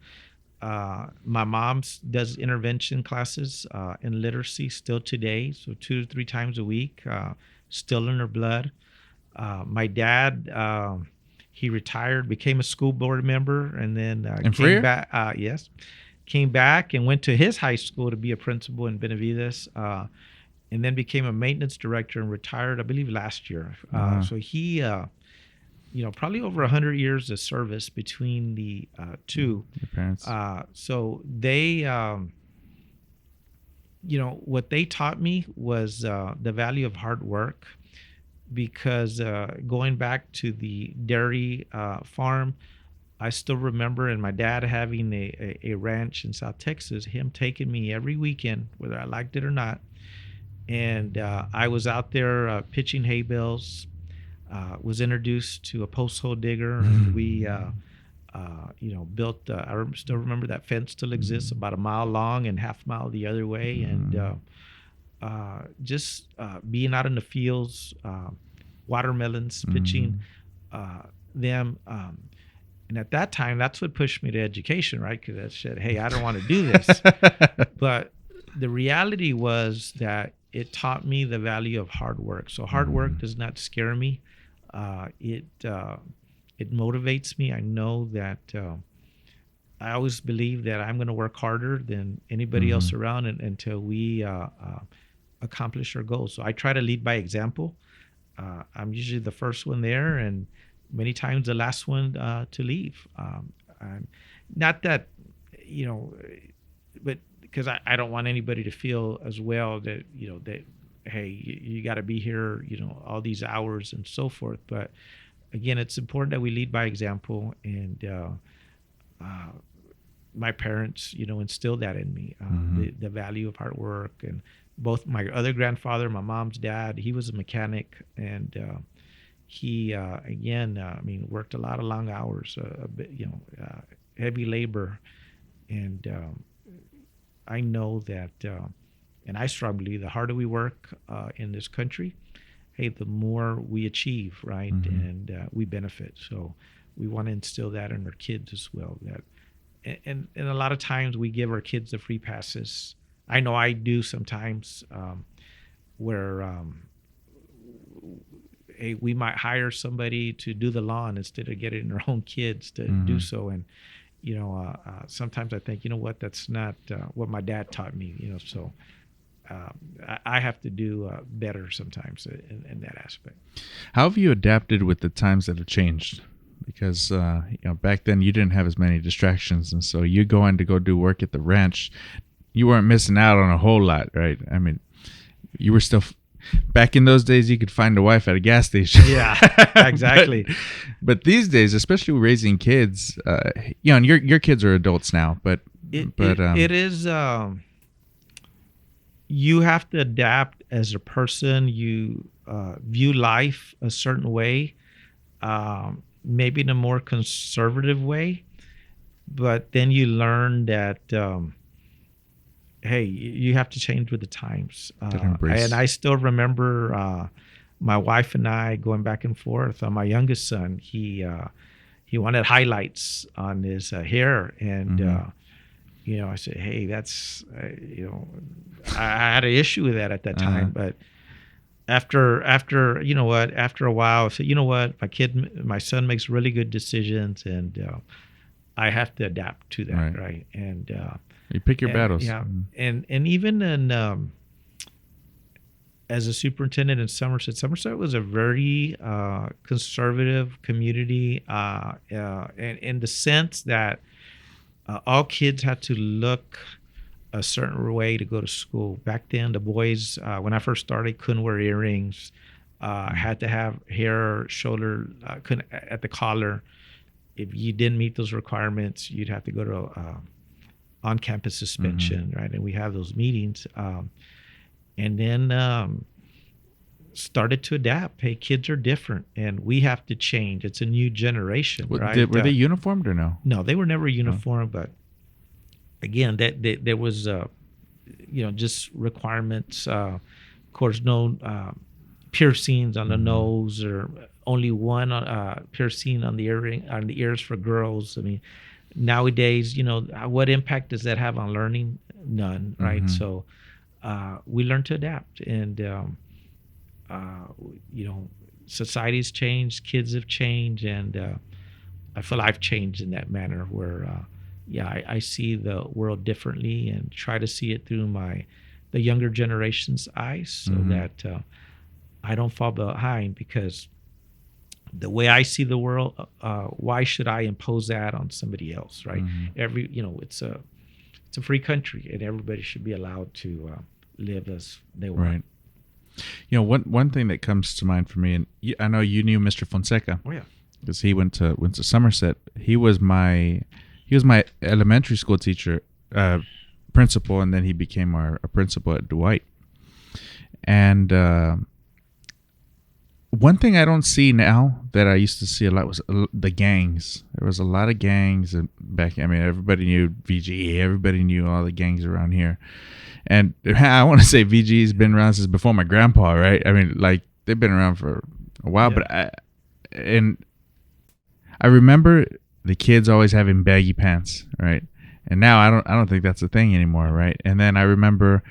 S8: My mom does intervention classes in literacy still today, so 2 to 3 times a week, still in her blood. My dad, he retired, became a school board member, and then came back. Came back and went to his high school to be a principal in Benavides, and then became a maintenance director and retired, I believe, last year. So he, probably over 100 years of service between the two.
S7: Your parents.
S8: So they, what they taught me was the value of hard work, because going back to the dairy farm, I still remember, and my dad having a ranch in South Texas, him taking me every weekend, whether I liked it or not. And I was out there pitching hay bales, was introduced to a post hole digger, and we, built, I still remember that fence still exists, about a mile long and half mile the other way. And just being out in the fields, watermelons, pitching them. And at that time, that's what pushed me to education, right? Because I said, hey, I don't want to do this. But the reality was that it taught me the value of hard work. So hard work does not scare me. It motivates me. I know that I always believe that I'm going to work harder than anybody else around until we accomplish our goals. So I try to lead by example. I'm usually the first one there, and many times the last one to leave. not that, but because I don't want anybody to feel as well that, that, hey, you got to be here, all these hours and so forth. But again, it's important that we lead by example. And my parents, instilled that in me, the value of hard work. And both my other grandfather, my mom's dad, he was a mechanic, and he worked a lot of long hours, heavy labor. And I know that, and I strongly believe, the harder we work in this country, hey, the more we achieve, right? And we benefit. So we want to instill that in our kids as well. That, and a lot of times we give our kids the free passes. I know I do sometimes, where hey, we might hire somebody to do the lawn instead of getting our own kids to do so. And sometimes I think, what, that's not what my dad taught me. So I have to do better sometimes in that aspect.
S7: How have you adapted with the times that have changed? Because back then you didn't have as many distractions, and so you going to go do work at the ranch, you weren't missing out on a whole lot, right? I mean, you were still back in those days. You could find a wife at a gas station.
S8: Yeah, exactly.
S7: but these days, especially raising kids, and your kids are adults now, but
S8: it is. You have to adapt as a person. You view life a certain way. Maybe in a more conservative way, but then you learn that, hey, you have to change with the times. And I still remember my wife and I going back and forth. My youngest son, he wanted highlights on his hair, and I said, hey, that's I had an issue with that at that time, but after after a while, I said, my son makes really good decisions, and I have to adapt to that, right? And
S7: you pick your battles.
S8: Yeah, and even in as a superintendent in Somerset was a very conservative community, and in the sense that all kids had to look a certain way to go to school. Back then, the boys, when I first started, couldn't wear earrings, had to have hair, shoulder, couldn't at the collar. If you didn't meet those requirements, you'd have to go to on-campus suspension, right? And we have those meetings, and then started to adapt. Hey, kids are different, and we have to change. It's a new generation, right?
S7: Were they uniformed or no?
S8: No, they were never uniformed, but again, that there was, just requirements. Of course, no piercings on the nose, or only one piercing on the ears for girls. I mean, nowadays, what impact does that have on learning? None, right? So we learn to adapt, and society's changed, kids have changed, and I feel I've changed in that manner where. I see the world differently and try to see it through the younger generation's eyes, so that I don't fall behind, because the way I see the world, why should I impose that on somebody else, right? It's a free country, and everybody should be allowed to live as they want.
S7: Right. One thing that comes to mind for me, and I know you knew Mr. Fonseca.
S8: Oh yeah.
S7: Because he went to Somerset. He was my elementary school teacher, principal, and then he became our principal at Dwight. And one thing I don't see now that I used to see a lot was the gangs. There was a lot of gangs back. I mean, everybody knew VGE. Everybody knew all the gangs around here. And I want to say VGE's been around since before my grandpa, right? I mean, like, they've been around for a while. Yeah. But I remember the kids always having baggy pants, right? And now I don't think that's a thing anymore, right? And then I remember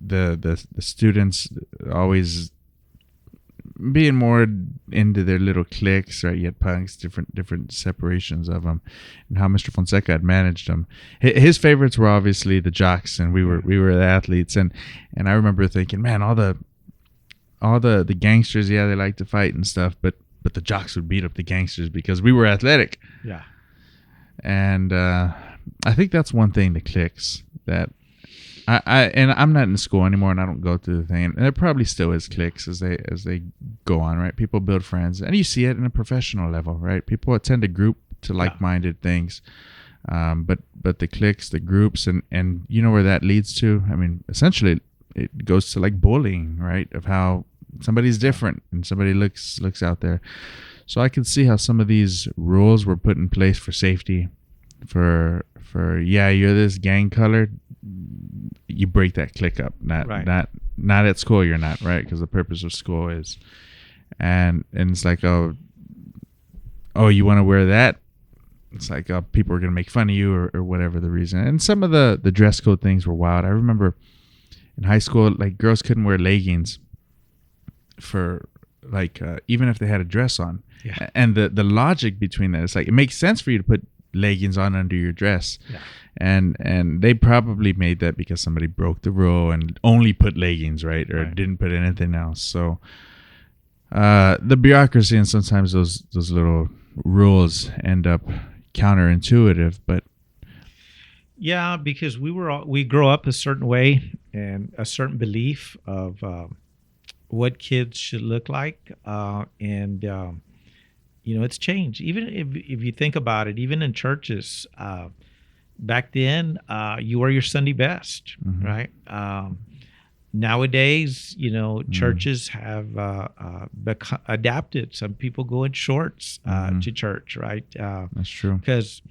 S7: the students always being more into their little cliques, right? You had punks, different separations of them, and how Mr. Fonseca had managed them. His favorites were obviously the jocks, and we were the athletes, and I remember thinking, man, all the gangsters, yeah, they like to fight and stuff, but but the jocks would beat up the gangsters because we were athletic.
S8: Yeah.
S7: And I think that's one thing that clicks. That and I'm not in school anymore, and I don't go through the thing. And there probably still is cliques as they go on, right? People build friends, and you see it in a professional level, right? People attend a group to like-minded things, but the cliques, the groups, and you know where that leads to. I mean, essentially, it goes to like bullying, right? Of how somebody's different and somebody looks out there. So I can see how some of these rules were put in place for safety, for you're this gang color, you break that clique up. Not at school, you're not, right? Because the purpose of school is, and it's like, oh, you want to wear that? It's like, oh, people are gonna make fun of you or whatever the reason. And some of the dress code things were wild. I remember in high school, like girls couldn't wear leggings for like even if they had a dress on.
S8: Yeah.
S7: And the logic between that is like, it makes sense for you to put leggings on under your dress.
S8: Yeah.
S7: And they probably made that because somebody broke the rule and only put leggings, right? Or didn't put anything else. So the bureaucracy and sometimes those little rules end up counterintuitive, but
S8: yeah, because we grow up a certain way and a certain belief of what kids should look like, and it's changed. Even if you think about it, even in churches, back then you wore your Sunday best, right? Nowadays, churches have adapted. Some people go in shorts to church, right?
S7: That's true.
S8: Because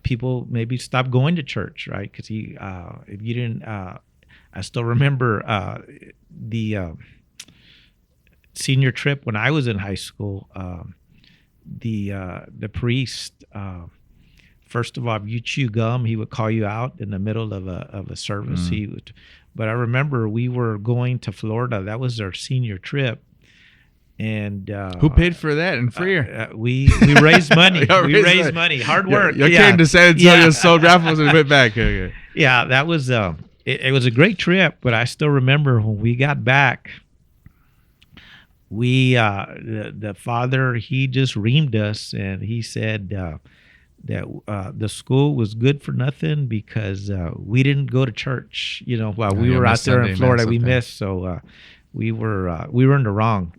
S8: people maybe stop going to church, right? Because if you didn't, I still remember the senior trip when I was in high school. The priest, first of all, if you chew gum, he would call you out in the middle of a service. But I remember we were going to Florida. That was our senior trip. And
S7: who paid for that and freer?
S8: We raised money. We raised money. Hard work.
S7: You came to San Antonio, sold raffles, and went back. Okay.
S8: Yeah, that was it was a great trip. But I still remember when we got back, we the father, he just reamed us, and he said that the school was good for nothing because we didn't go to church. While we were out there in Florida, we missed. So we were in the wrong.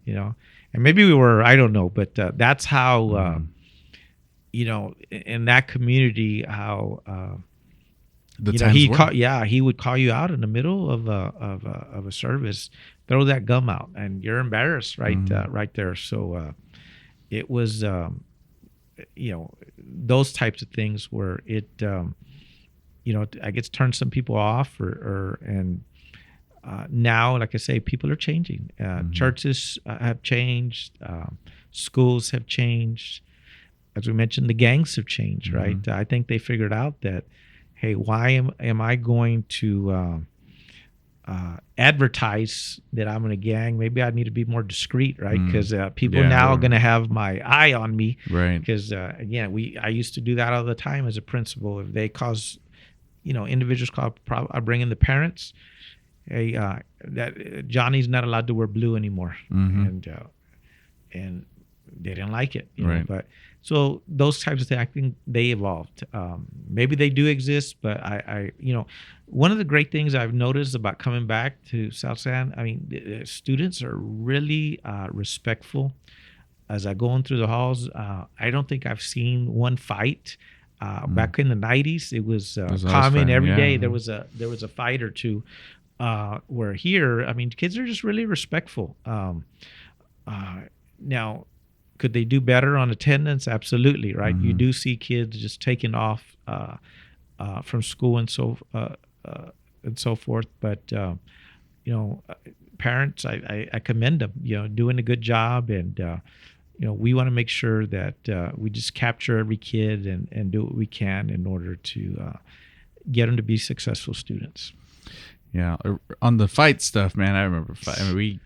S8: And maybe we were, I don't know, but that's how, in that community, how, he would call you out in the middle of a service, throw that gum out, and you're embarrassed right there. So it was, those types of things where it, I guess turned some people off and now, like I say, people are changing. Churches have changed. Schools have changed. As we mentioned, the gangs have changed, right? I think they figured out that, hey, why am I going to advertise that I'm in a gang? Maybe I need to be more discreet, right? Because people now are going to have my eye on me.
S7: Right.
S8: Because, again, I used to do that all the time as a principal. If they cause, individuals cause problem, I bring in the parents. Hey, that Johnny's not allowed to wear blue anymore, and they didn't like it,
S7: right.
S8: But so those types of things, I think they evolved. Maybe they do exist, but I one of the great things I've noticed about coming back to South San, the students are really respectful. As I go in through the halls, I don't think I've seen one fight. Back in the 90s, it was common every day. There was a fight or two. Where here, kids are just really respectful. Now, could they do better on attendance? Absolutely, right? You do see kids just taking off from school and so forth. But parents, I commend them. Doing a good job, and we want to make sure that we just capture every kid and do what we can in order to get them to be successful students.
S7: Yeah, on the fight stuff, man, I remember we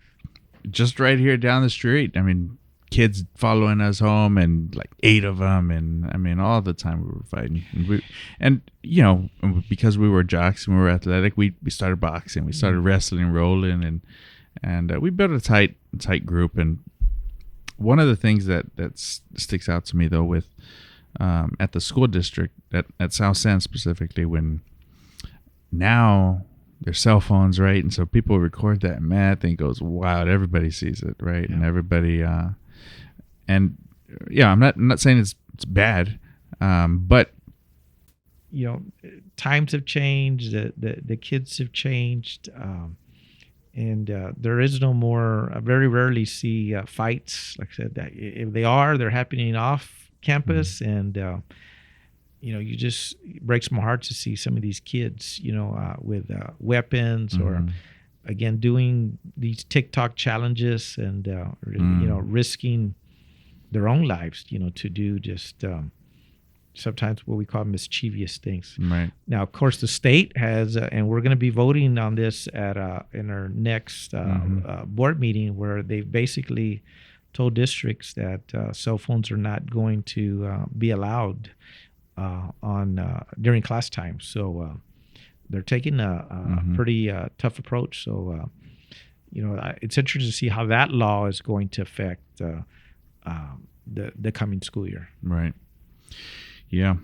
S7: just right here down the street. Kids following us home, and like 8 of them, and all the time we were fighting. And because we were jocks and we were athletic, we started boxing, we started wrestling, rolling, and we built a tight group. And One of the things that sticks out to me though with at the school district at South San specifically, when now their cell phones, right? And so people record that, and man, that thing goes wild. Everybody sees it, right? Yeah. And everybody, and yeah, I'm not saying it's bad, but
S8: times have changed. The kids have changed, and there is no more. I very rarely see fights. Like I said, that if they are, they're happening off campus, and you just it breaks my heart to see some of these kids, with weapons or, again, doing these TikTok challenges and, risking their own lives, to do just sometimes what we call mischievous things.
S7: Right.
S8: Now, of course, the state has, and we're going to be voting on this at in our next board meeting, where they've basically told districts that cell phones are not going to be allowed during class time. So they're taking a pretty tough approach. So it's interesting to see how that law is going to affect the coming school year.
S7: Right. Yeah.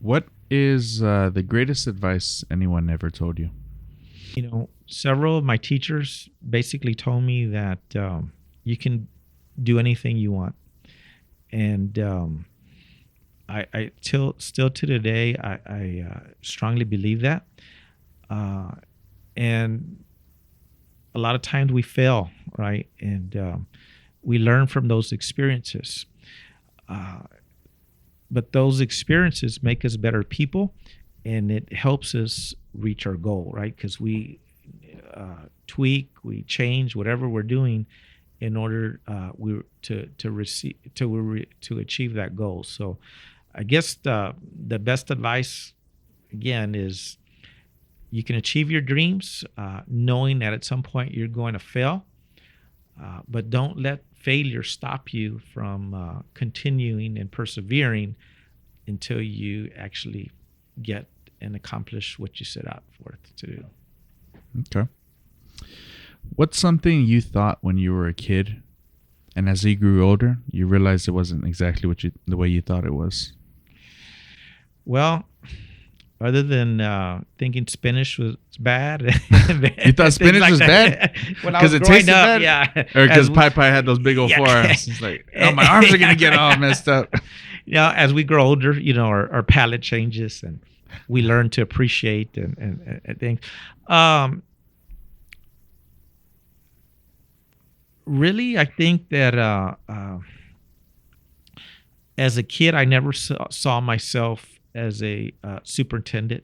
S7: What is the greatest advice anyone ever told you?
S8: Several of my teachers basically told me that you can do anything you want, and I still to today I strongly believe that, and a lot of times we fail, right, and we learn from those experiences, but those experiences make us better people, and it helps us reach our goal, right? Because we tweak, we change whatever we're doing in order to achieve that goal. So I guess the best advice, again, is you can achieve your dreams, knowing that at some point you're going to fail, but don't let failure stop you from continuing and persevering until you actually get and accomplish what you set out for to do.
S7: Okay. What's something you thought when you were a kid, and as you grew older, you realized it wasn't exactly the way you thought it was?
S8: Well, other than thinking spinach was bad.
S7: You thought spinach was bad? Because it tasted bad?
S8: Yeah.
S7: Or because Pai had those big old forearms? It's like, oh, my arms are going to get all messed up.
S8: As we grow older, our palate changes, and we learn to appreciate and things. Really, I think that as a kid, I never saw myself as a superintendent.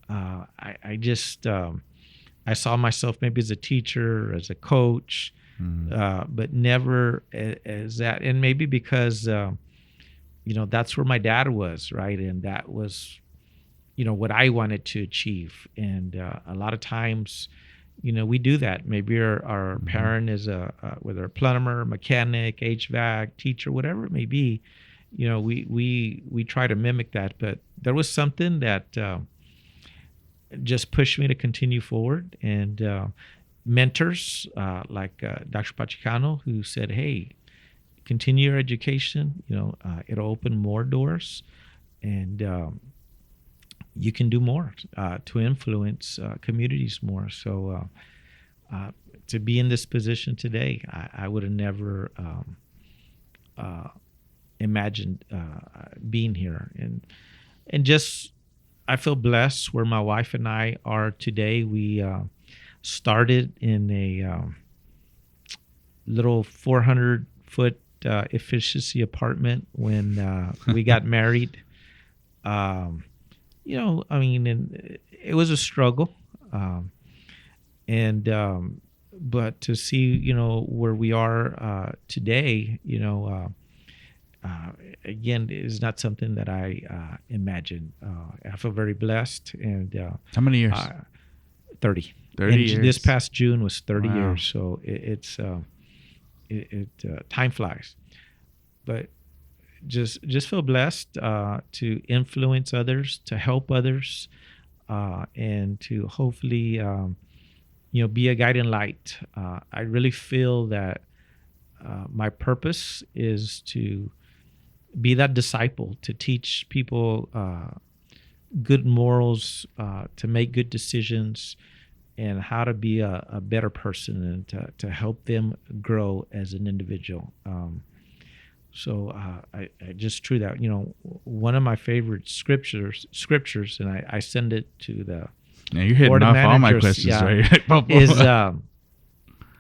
S8: I just I saw myself maybe as a teacher, as a coach, but never as that. And maybe because that's where my dad was, right, and that was what I wanted to achieve. And a lot of times, we do that. Maybe our parent is whether a plumber, mechanic, HVAC, teacher, whatever it may be. We try to mimic that, but there was something that just pushed me to continue forward. And mentors like Dr. Pachicano, who said, "Hey, continue your education. It'll open more doors, and you can do more to influence communities more." So to be in this position today, I would have never imagined being here. And just I feel blessed where my wife and I are today. We started in a little 400-foot efficiency apartment when we got married. And it was a struggle, but to see where we are today, again, is not something that I imagined. I feel very blessed. And
S7: how many years?
S8: 30.
S7: 30 years.
S8: This past June was 30
S7: Wow.
S8: years. So it's time flies, but just feel blessed to influence others, to help others, and to hopefully be a guiding light. I really feel that my purpose is to be that disciple, to teach people good morals, to make good decisions, and how to be a better person, and to help them grow as an individual. So I just true that, one of my favorite scriptures, and I send it to the
S7: You're hitting
S8: board of
S7: off all my
S8: managers,
S7: questions, right?
S8: is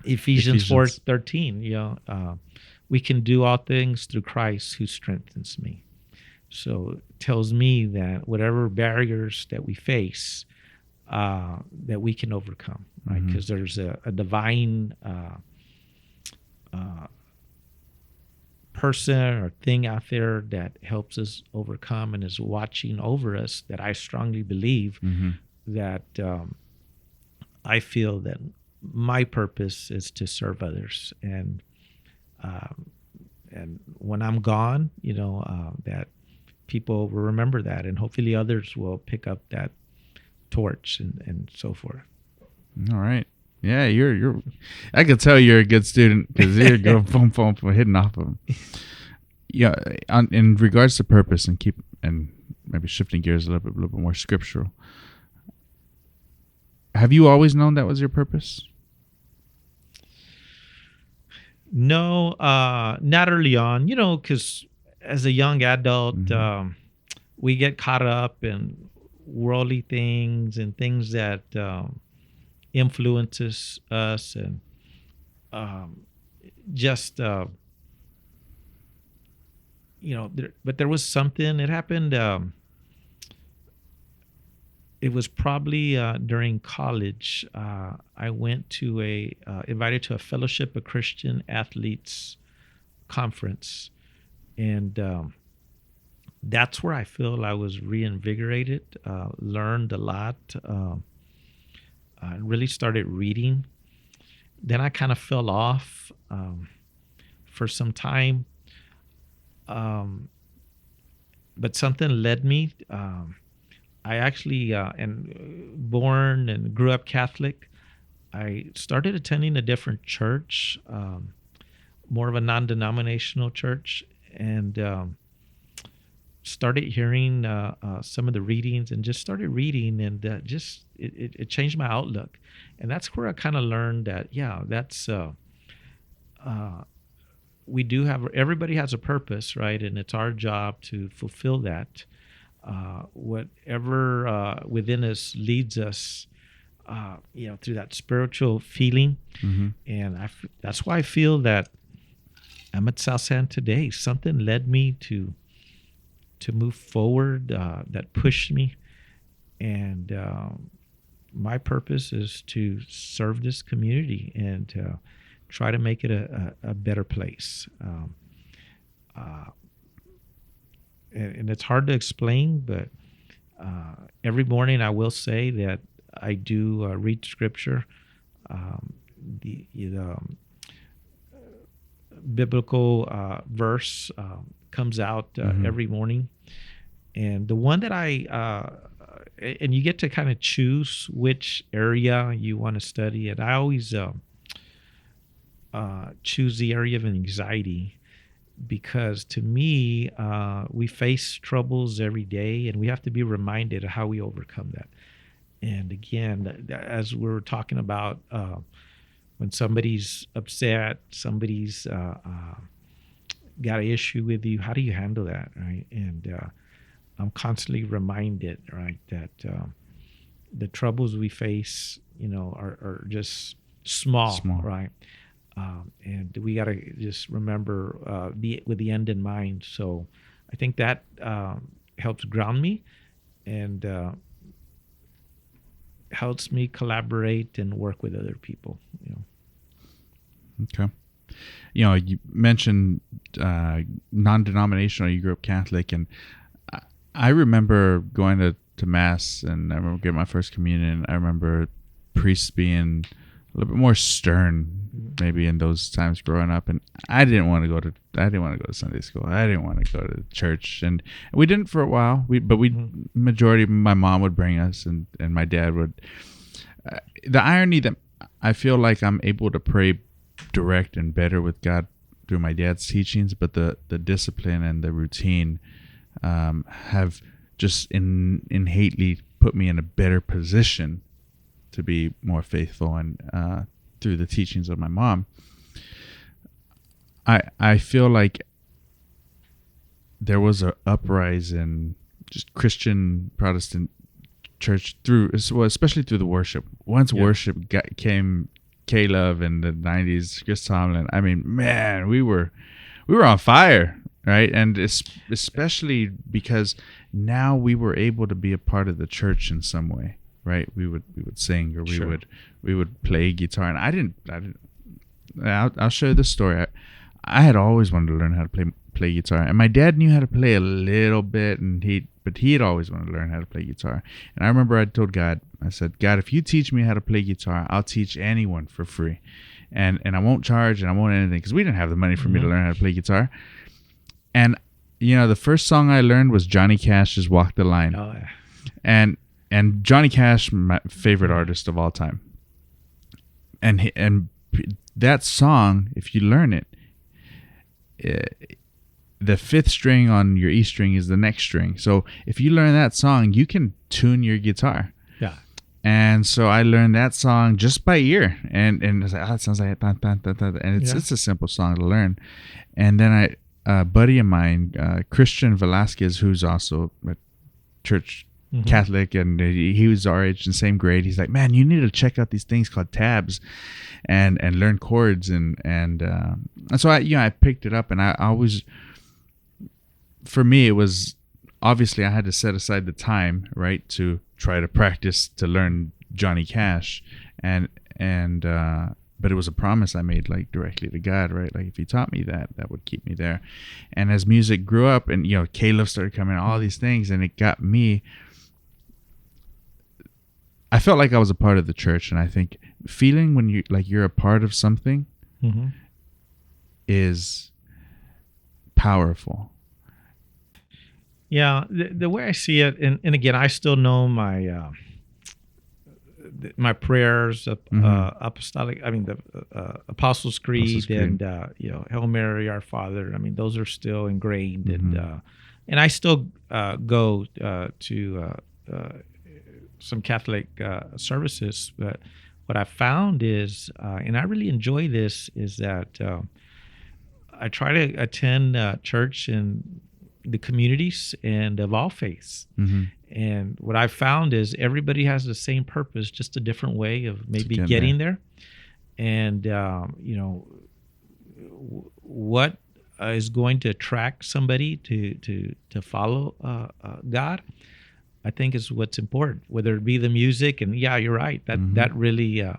S8: Ephesians 4:13. We can do all things through Christ who strengthens me. So it tells me that whatever barriers that we face, that we can overcome, right? Because there's a divine person or thing out there that helps us overcome and is watching over us, that I strongly believe that I feel that my purpose is to serve others. And when I'm gone, that people will remember that, and hopefully others will pick up that torch and so forth.
S7: All right. Yeah, you're. I can tell you're a good student because you're going boom, hitting off of them. Yeah, in regards to purpose and maybe shifting gears a little bit more scriptural. Have you always known that was your purpose?
S8: No, not early on. Because as a young adult, we get caught up in worldly things and things that influences us, and but there was something. It happened. It was probably during college. I went to invited to a Fellowship of Christian Athletes conference, and that's where I feel I was reinvigorated, learned a lot, really started reading. Then I kind of fell off for some time, but something led me. I actually, born and grew up Catholic. I started attending a different church, more of a non-denominational church, and started hearing some of the readings, and just started reading, and it changed my outlook. And that's where I kind of learned that, that's we do have, everybody has a purpose, right? And it's our job to fulfill that. Whatever within us leads us, through that spiritual feeling. And that's why I feel that I'm at South San today. Something led me to move forward, that pushed me. And my purpose is to serve this community and try to make it a better place. And it's hard to explain, but every morning I will say that I do read scripture. The biblical verse comes out every morning, and the one that and you get to kind of choose which area you want to study. And I always choose the area of anxiety, because to me, we face troubles every day, and we have to be reminded of how we overcome that. And again, as we were talking about, when somebody's upset, somebody's got an issue with you, how do you handle that, right? And I'm constantly reminded, right, that the troubles we face, are just small. Right? And we got to just remember with the end in mind. So I think that helps ground me, and helps me collaborate and work with other people.
S7: Okay. You mentioned non-denominational. You grew up Catholic, and I remember going to Mass, and I remember getting my first communion. I remember priests being a little bit more stern, maybe in those times growing up, and I didn't want to go to Sunday school. I didn't want to go to church, and we didn't for a while. Majority, my mom would bring us, and my dad would. The irony that I feel like I'm able to pray direct and better with God my dad's teachings, but the discipline and the routine have just innately put me in a better position to be more faithful, and through the teachings of my mom. I feel like there was an uprising in just Christian Protestant church especially through the worship. Once worship came K-Love in the 90s, Chris Tomlin, I mean, man, we were on fire, right? And especially because now we were able to be a part of the church in some way, right? We would sing, or we would play guitar, and I'll show you this story. I had always wanted to learn how to play guitar, and my dad knew how to play a little bit, but he had always wanted to learn how to play guitar. And I remember I told God, I said, God, if you teach me how to play guitar, I'll teach anyone for free, and I won't charge, and I won't anything, because we didn't have the money for me to learn how to play guitar. And the first song I learned was Johnny Cash's "Walk the Line."
S8: Oh, yeah.
S7: And Johnny Cash, my favorite artist of all time. And that song, if you learn it, the fifth string on your E string is the next string. So if you learn that song, you can tune your guitar.
S8: Yeah.
S7: And so I learned that song just by ear, and I was like, it sounds like dun, dun, dun, dun, and it's a simple song to learn. And then a buddy of mine, Christian Velasquez, who's also a church Catholic, and he was our age and same grade. He's like, man, you need to check out these things called tabs, and learn chords, and so I picked it up, and I always, for me, it was obviously I had to set aside the time, right, to try to practice to learn Johnny Cash, and but it was a promise I made, like, directly to God, right? Like, if he taught me that would keep me there. And as music grew up, and Caleb started coming, all these things, and it got me. I felt like I was a part of the church, and I think feeling when you're a part of something is powerful.
S8: Yeah, the way I see it, and again, I still know my my prayers, apostolic. I mean, the Apostles' Creed, and Hail Mary, Our Father. I mean, those are still ingrained, and I still go to some Catholic services. But what I found is, and I really enjoy this, is that I try to attend church in the communities and of all faiths. And what I found is everybody has the same purpose, just a different way of maybe getting there. And what is going to attract somebody to follow God, I think, is what's important, whether it be the music. And yeah, you're right, that really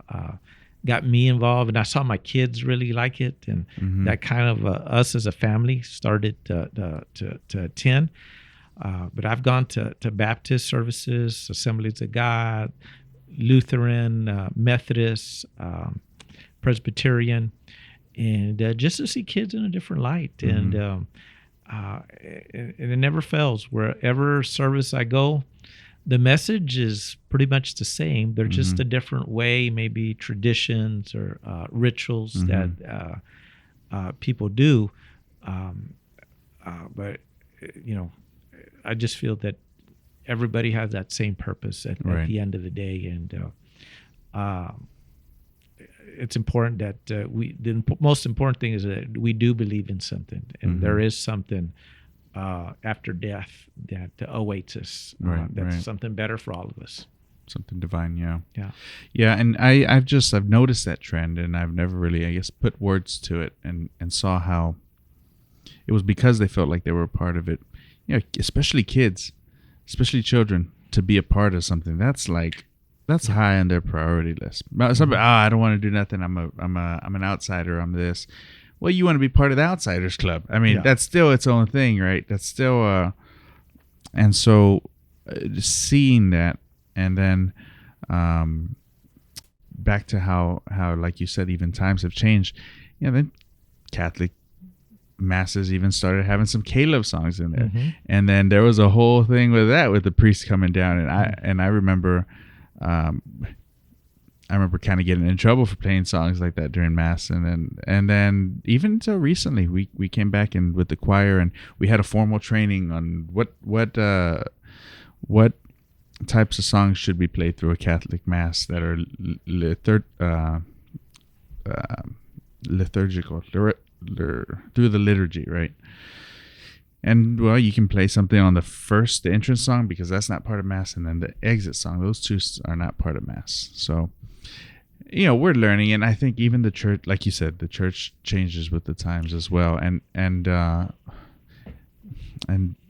S8: got me involved, and I saw my kids really like it, and that kind of us as a family started to attend. But I've gone to Baptist services, Assemblies of God, Lutheran, Methodist, Presbyterian, and just to see kids in a different light. And it never fails. Wherever service I go, the message is pretty much the same. They're just a different way, maybe traditions or rituals that people do. But I just feel that everybody has that same purpose at the end of the day, and it's important that the most important thing is that we do believe in something, and there is something after death that awaits us. That's something better for all of us.
S7: Something divine, yeah. And I've noticed that trend, and I've never really, I guess, put words to it, and saw how it was because they felt like they were a part of it. Especially kids, especially children, to be a part of something that's high on their priority list. Somebody, I don't want to do nothing. I'm an outsider. I'm this. Well, you want to be part of the Outsiders Club. I mean, that's still its own thing, right? That's still, and so seeing that, and then back to how, like you said, even times have changed. Then Catholic masses even started having some Caleb songs in there, and then there was a whole thing with that, with the priest coming down, and I remember. I remember kind of getting in trouble for playing songs like that during mass, and then even until recently, we came back in with the choir, and we had a formal training on what types of songs should be played through a Catholic mass that are liturgical, through the liturgy, right? And well, you can play something on the entrance song, because that's not part of mass, and then the exit song. Those two are not part of mass. So, we're learning, and I think even the church, like you said, the church changes with the times as well. And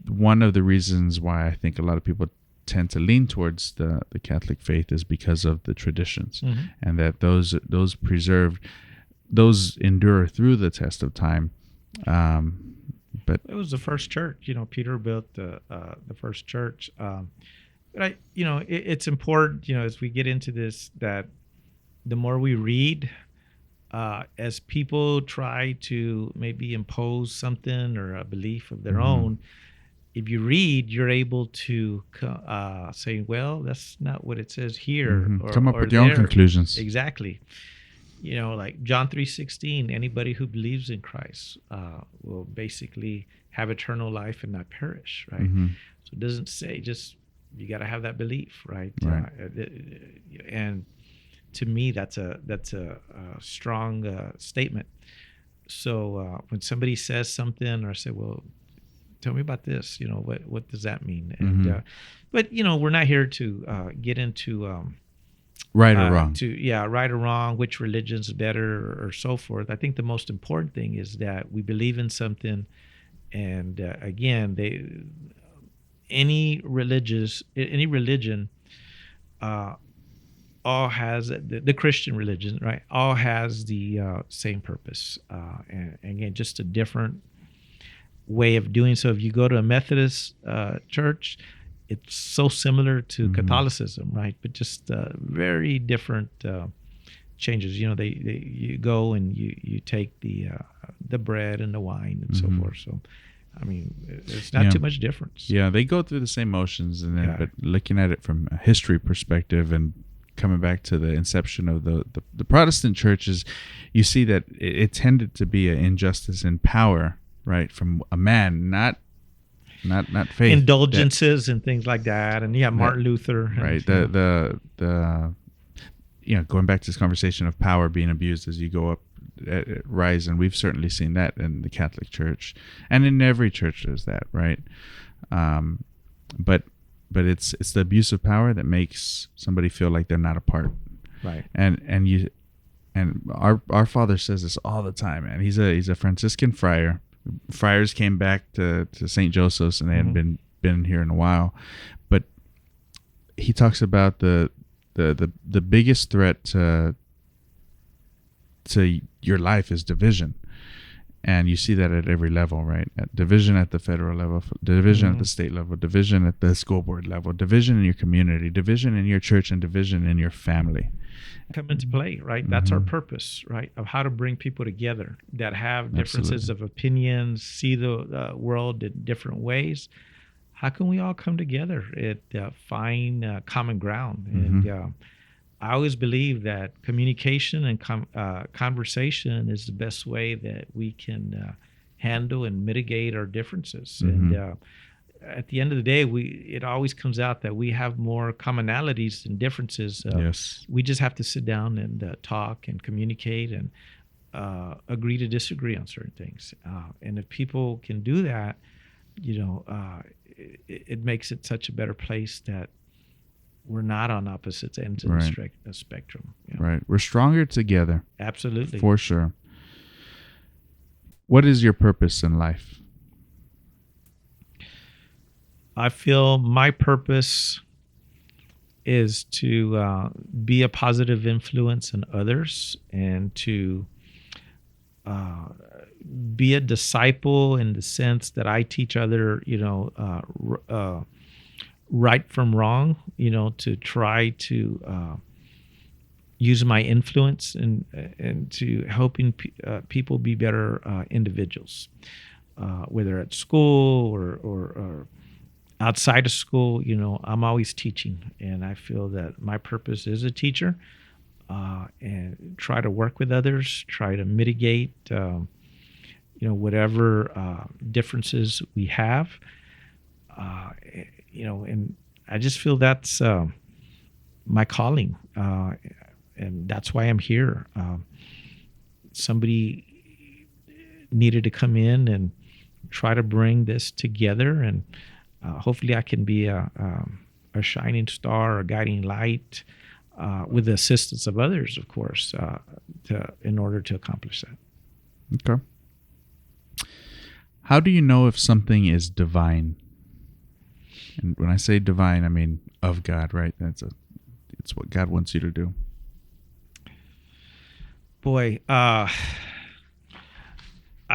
S7: one of the reasons why I think a lot of people tend to lean towards the Catholic faith is because of the traditions, and that those preserved, those endure through the test of time. But
S8: it was the first church. Peter built the first church. But it's important, as we get into this, that the more we read, as people try to maybe impose something or a belief of their own, if you read, you're able to say, well, that's not what it says here. Or,
S7: come up
S8: or
S7: with your own
S8: there.
S7: conclusions.
S8: Exactly. Like John 3:16, anybody who believes in Christ will basically have eternal life and not perish, right? So it doesn't say just you got to have that belief, right? And to me, that's a strong statement. So when somebody says something, or I say, well, tell me about this, what does that mean? And but we're not here to get into
S7: right or wrong.
S8: Right or wrong, which religion's better, or so forth. I think the most important thing is that we believe in something, and again, any religion all has the Christian religion, right? All has the same purpose, and again, just a different way of doing so. If you go to a Methodist church, it's so similar to Catholicism, right? But just very different changes. You go and you take the bread and the wine and so forth. So, I mean, it's not too much difference.
S7: Yeah, they go through the same motions, and then but looking at it from a history perspective and coming back to the inception of the Protestant churches, you see that it tended to be an injustice in power, right, from a man, not faith.
S8: Indulgences and things like that, and Martin Luther,
S7: right? The going back to this conversation of power being abused as you go up, rise, and we've certainly seen that in the Catholic Church, and in every church there's that, right? But it's the abuse of power that makes somebody feel like they're not a part,
S8: right?
S7: And our Father says this all the time, and he's a Franciscan friar. Friars came back to St. Joseph's, and they hadn't been here in a while, but he talks about the biggest threat to your life is division, and you see that at every level, right? Division at the federal level, division at the state level, division at the school board level, division in your community, division in your church, and division in your family.
S8: Come into play, right? That's our purpose, right? Of how to bring people together that have differences of opinions, see the world in different ways. How can we all come together and find common ground? And I always believe that communication and conversation is the best way that we can handle and mitigate our differences. And at the end of the day, it always comes out that we have more commonalities than differences.
S7: Yes.
S8: We just have to sit down and talk and communicate and agree to disagree on certain things. And if people can do that, it makes it such a better place that we're not on opposite ends of the spectrum.
S7: Right. We're stronger together.
S8: Absolutely.
S7: For sure. What is your purpose in life?
S8: I feel my purpose is to be a positive influence on others, and to be a disciple in the sense that I teach other, right from wrong, to try to use my influence and to helping people be better individuals, whether at school or outside of school. I'm always teaching, and I feel that my purpose is a teacher. and try to work with others, try to mitigate, whatever differences we have. And I just feel that's my calling, and that's why I'm here. Somebody needed to come in and try to bring this together, and hopefully I can be a shining star, a guiding light, with the assistance of others, of course, in order to accomplish that.
S7: Okay. How do you know if something is divine? And when I say divine, I mean of God, right? It's what God wants you to do.
S8: Boy, I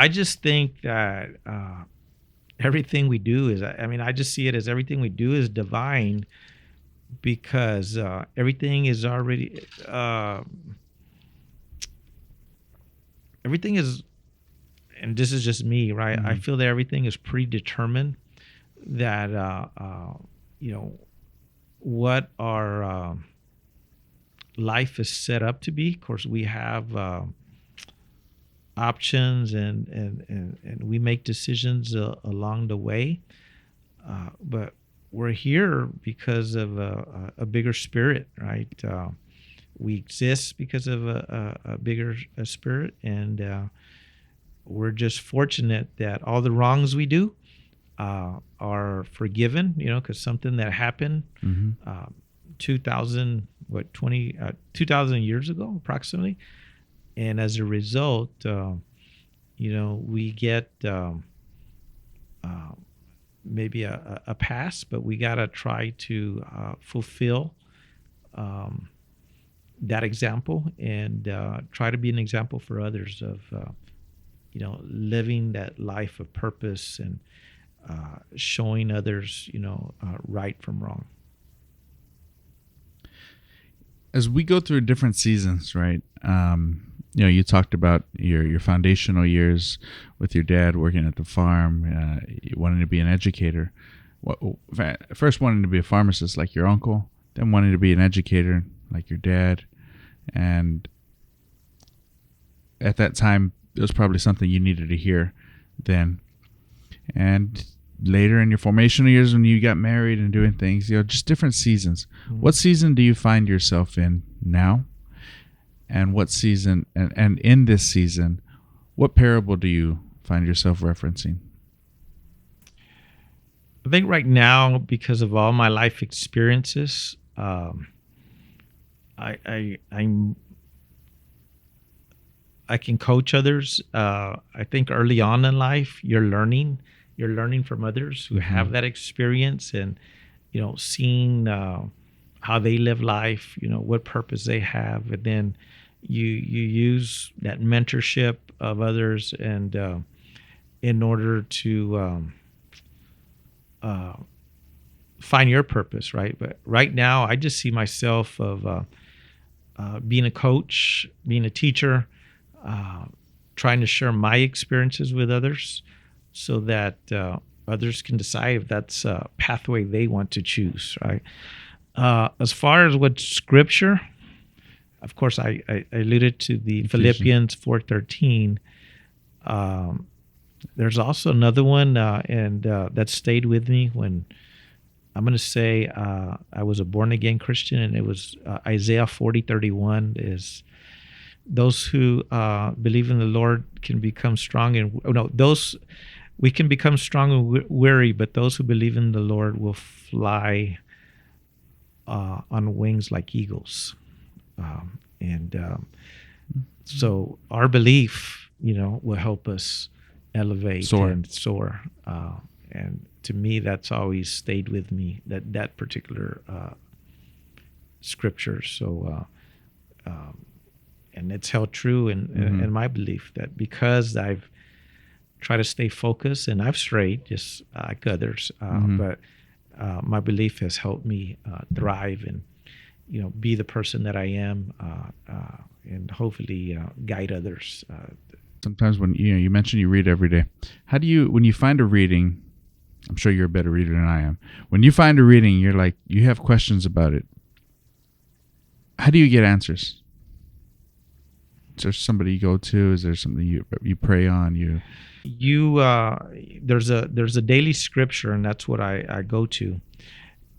S8: just think that everything we do is, I just see it as everything we do is divine, because everything is already, everything is, and this is just me, right? I feel that everything is predetermined, that, what our life is set up to be. Of course, we have options, and we make decisions along the way, but we're here because of a bigger spirit, right? We exist because of a bigger spirit, and we're just fortunate that all the wrongs we do are forgiven, because something that happened 2,000 years ago, approximately. And as a result, we get maybe a pass, but we got to try to fulfill that example, and try to be an example for others of, living that life of purpose, and showing others, right from wrong.
S7: As we go through different seasons, right? You talked about your foundational years with your dad working at the farm, wanting to be an educator. First wanting to be a pharmacist like your uncle, then wanting to be an educator like your dad. And at that time, it was probably something you needed to hear then. And later in your formational years, when you got married and doing things, just different seasons. What season do you find yourself in now? And what season, and in this season, what parable do you find yourself referencing?
S8: I think right now, because of all my life experiences, I can coach others. I think early on in life, you're learning from others who have that experience, and seeing how they live life, what purpose they have, and then you use that mentorship of others, and in order to find your purpose, right? But right now, I just see myself of being a coach, being a teacher, trying to share my experiences with others, so that others can decide if that's a pathway they want to choose, right? As far as what scripture, of course, I alluded to the Philippians 4:13. There's also another one, and that stayed with me when, I'm going to say, I was a born-again Christian, and it was Isaiah 40:31 is, those who believe in the Lord can become strong we can become strong and weary, but those who believe in the Lord will fly on wings like eagles. So our belief, will help us elevate and soar. And to me, that's always stayed with me, that particular scripture. So, and it's held true in my belief, that because I've tried to stay focused, and I've strayed just like others, but my belief has helped me thrive and be the person that I am, and hopefully guide others.
S7: Sometimes when you mentioned you read every day, how do you, when you find a reading, I'm sure you're a better reader than I am. When you find a reading, you're like, you have questions about it. How do you get answers? there somebody you go to? Is there something you pray on?
S8: There's a daily scripture, and that's what I go to.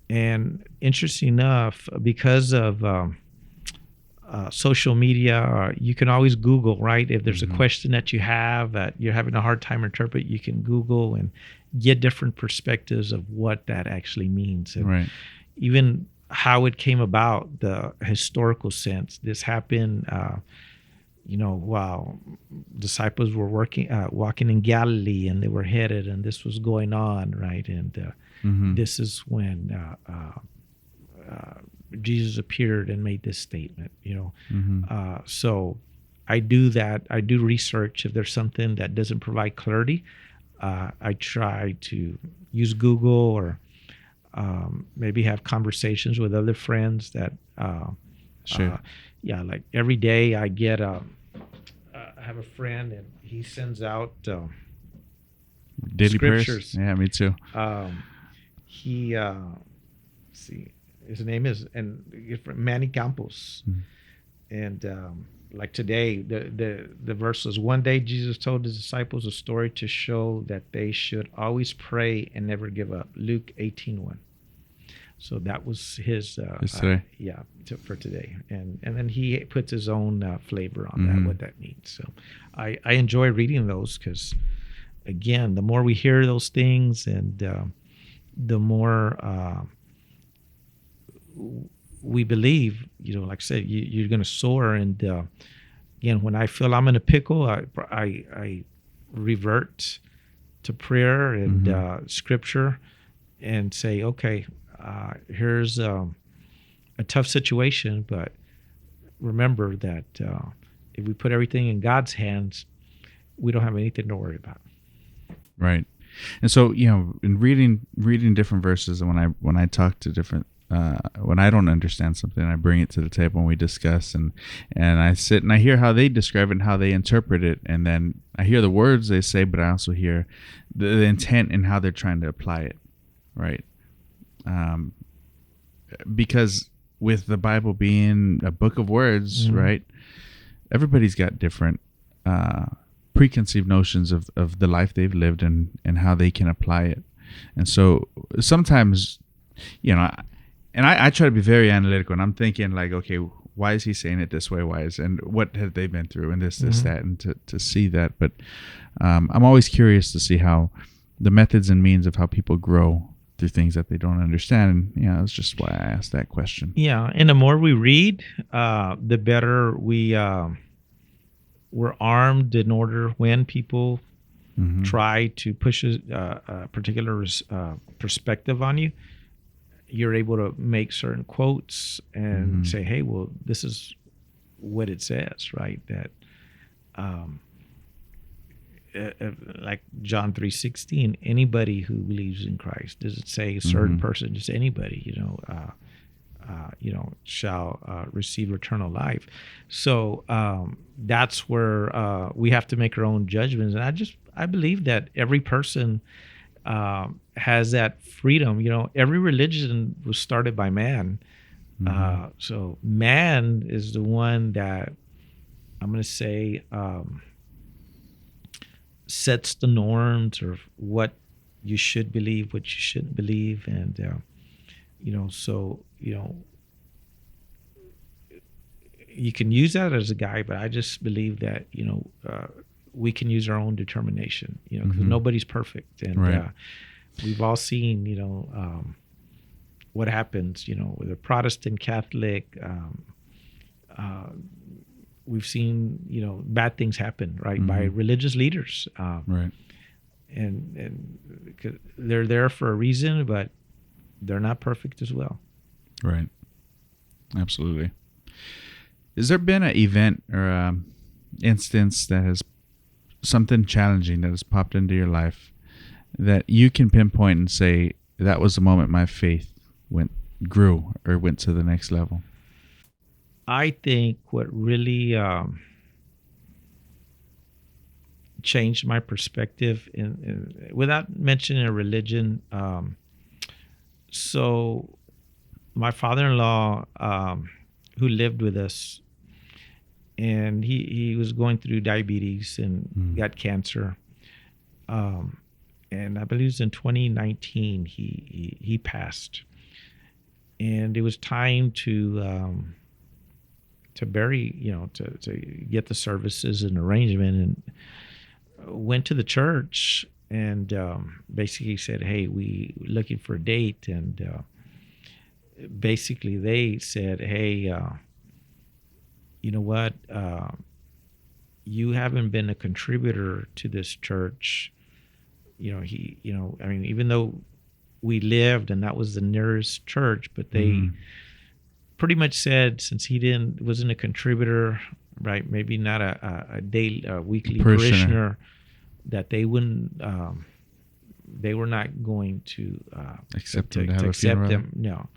S8: And interesting enough, because of social media, you can always Google, right? If there's a question that you have that you're having a hard time interpret, you can Google and get different perspectives of what that actually means. And
S7: Right.
S8: even how it came about, the historical sense. This happened, while disciples were walking in Galilee, and they were headed, and this was going on, right? And this is when Jesus appeared and made this statement, So I do that. I do research. If there's something that doesn't provide clarity, I try to use Google, or maybe have conversations with other friends that,
S7: Sure.
S8: like every day I get, I have a friend, and he sends out
S7: Daily
S8: scriptures.
S7: prayers. Yeah, me too.
S8: He, see, his name is Manny Campos, and like today, the verse was, one day Jesus told his disciples a story to show that they should always pray and never give up. Luke 18:1. So that was his
S7: today.
S8: For today, and then he puts his own flavor on that, what that means. So I enjoy reading those, because again, the more we hear those things, and the more we believe, like I said, you're going to soar. And again, when I feel I'm in a pickle, I revert to prayer and scripture, and say, okay, here's a tough situation, but remember that if we put everything in God's hands, we don't have anything to worry about.
S7: Right. And so, in reading different verses, and when I talk to different, when I don't understand something, I bring it to the table and we discuss, and I sit and I hear how they describe it and how they interpret it, and then I hear the words they say, but I also hear the intent and how they're trying to apply it, right? Because with the Bible being a book of words, right, everybody's got different preconceived notions of the life they've lived, and how they can apply it. And so sometimes, I try to be very analytical, and I'm thinking like, okay, why is he saying it this way? And what have they been through, and this, that, and to see that. But I'm always curious to see how the methods and means of how people grow through things that they don't understand. And, that's just why I asked that question.
S8: Yeah. And the more we read, the better we're armed in order when people try to push a particular perspective on you. You're able to make certain quotes and say, hey, well, this is what it says, right? That like John 3:16, anybody who believes in Christ, does it say a certain person, just anybody, shall receive eternal life. So that's where we have to make our own judgments. And I believe that every person has that freedom. Every religion was started by man. So man is the one that, I'm going to say, sets the norms of what you should believe, what you shouldn't believe. And, you can use that as a guide, but I just believe that, we can use our own determination, because nobody's perfect. And
S7: right.
S8: We've all seen, what happens, with a Protestant, Catholic, we've seen, bad things happen, right, by religious leaders.
S7: Right.
S8: And they're there for a reason, but they're not perfect as well.
S7: Right. Absolutely. Has there been an event or instance that has something challenging that has popped into your life that you can pinpoint and say, that was the moment my faith grew or went to the next level?
S8: I think what really changed my perspective, without mentioning a religion, so my father-in-law, who lived with us, and he was going through diabetes and got cancer. And I believe it was in 2019 he passed, and it was time to bury, to get the services and arrangement, and went to the church and basically said, hey, we looking for a date, and basically they said, hey, you know what, you haven't been a contributor to this church. Even though we lived and that was the nearest church, but they pretty much said, since he wasn't a contributor, right, maybe not a weekly parishioner, that they wouldn't, they were not going to
S7: Accept
S8: to
S7: him to have a
S8: accept
S7: funeral?
S8: him. No.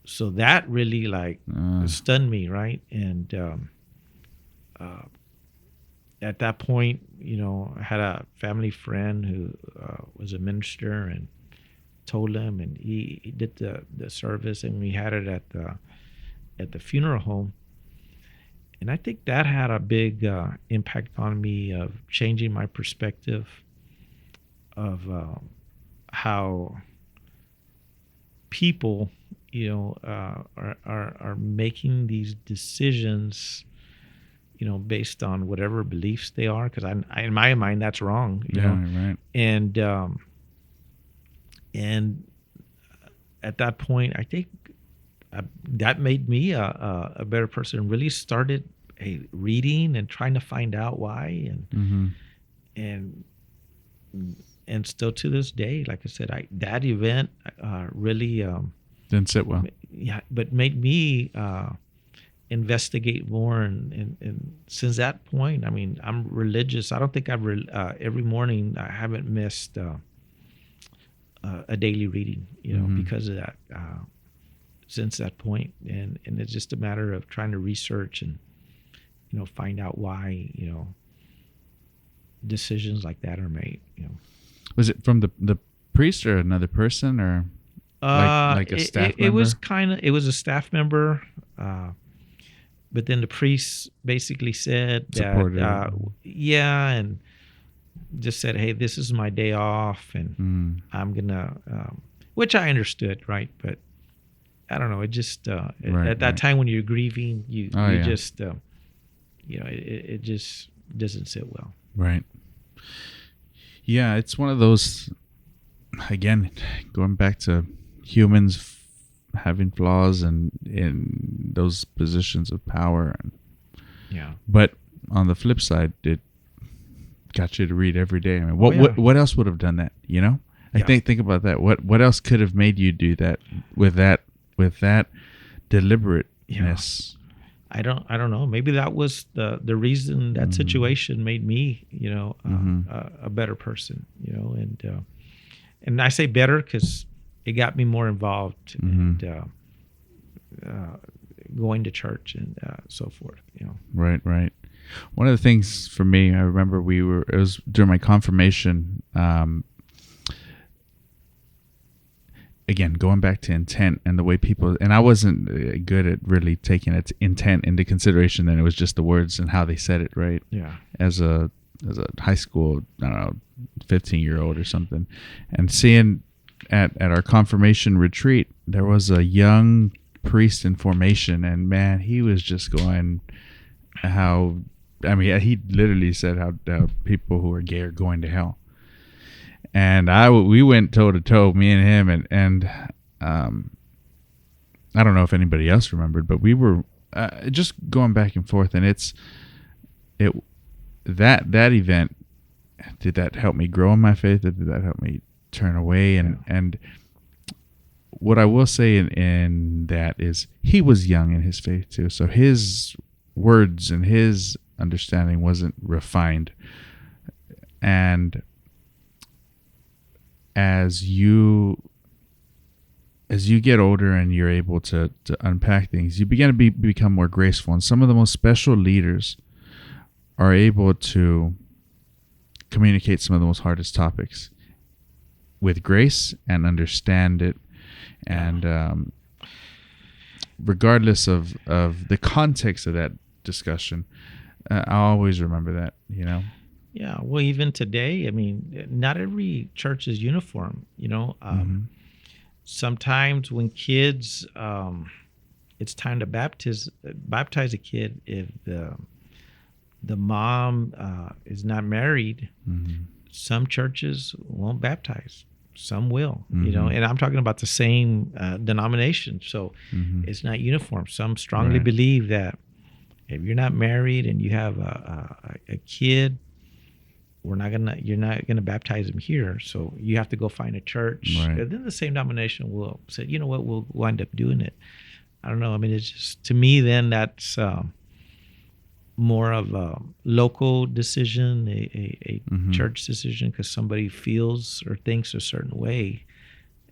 S8: So that really stunned me, right? And at that point, I had a family friend who was a minister, and told him, and he did the service, and we had it at the funeral home. And I think that had a big impact on me of changing my perspective of how people, are making these decisions, based on whatever beliefs they are, because in my mind that's wrong. You know?
S7: Right.
S8: And at that point, I think that made me a better person. Really started reading and trying to find out why, and still to this day, like I said, that event really
S7: Didn't sit well.
S8: but made me investigate more, and since that point, I mean, I'm religious. I don't think every morning I haven't missed a daily reading, because of that. Since that point, and it's just a matter of trying to research and find out why decisions like that are made.
S7: Was it from the priest or another person, or like a staff member?
S8: It was a staff member, but then the priest basically said
S7: Supported
S8: that,
S7: it.
S8: and just said, hey, this is my day off, and I'm gonna, which I understood, right? But I don't know. It just at that time when you're grieving, you just it just doesn't sit well.
S7: Right. Yeah, it's one of those, again, going back to humans having flaws and in those positions of power. But on the flip side, it got you to read every day. I mean, what else would have done that? Think about that. What else could have made you do that with that deliberateness?
S8: I don't know. Maybe that was the reason that situation made me, a better person, and I say better because it got me more involved and going to church and so forth,
S7: Right. One of the things for me, I remember it was during my confirmation, again, going back to intent and the way people, and I wasn't good at really taking its intent into consideration, then it was just the words and how they said it, right?
S8: Yeah.
S7: As a high school, I don't know, 15-year-old or something, and seeing at our confirmation retreat, there was a young priest in formation, and man, he was just going he literally said how people who are gay are going to hell. And we went toe to toe, me and him, and I don't know if anybody else remembered, but we were just going back and forth, and that event, did that help me grow in my faith? Did that help me turn away? And what I will say in that is he was young in his faith too, so his words and his understanding wasn't refined. And as you get older and you're able to unpack things, you begin to become more graceful. And some of the most special leaders are able to communicate some of the most hardest topics with grace and understand it. And regardless of the context of that discussion. I always remember that, you know.
S8: Yeah. Well, even today, I mean, not every church is uniform. You know, sometimes when kids, it's time to baptize a kid. If the mom is not married, some churches won't baptize. Some will, you know, and I'm talking about the same denomination. So it's not uniform. Some strongly believe that if you're not married and you have a kid, you're not gonna baptize them here. So you have to go find a church.
S7: Right.
S8: And then the same denomination will say, you know what, we'll wind up doing it. I don't know. I mean, it's just, to me, then that's more of a local decision, a church decision, because somebody feels or thinks a certain way,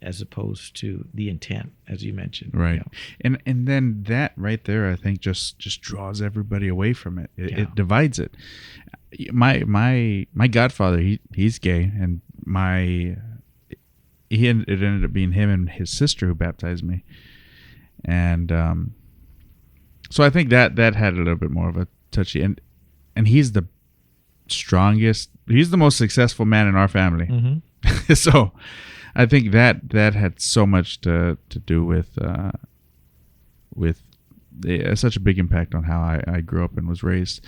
S8: as opposed to the intent, as you mentioned.
S7: Right. You know? And then that right there, I think just draws everybody away from it. It divides it. My godfather, he's gay, and it ended up being him and his sister who baptized me. And so I think that had a little bit more of a touchy, and he's the strongest, he's the most successful man in our family. So I think that had so much to do with such a big impact on how I grew up and was raised.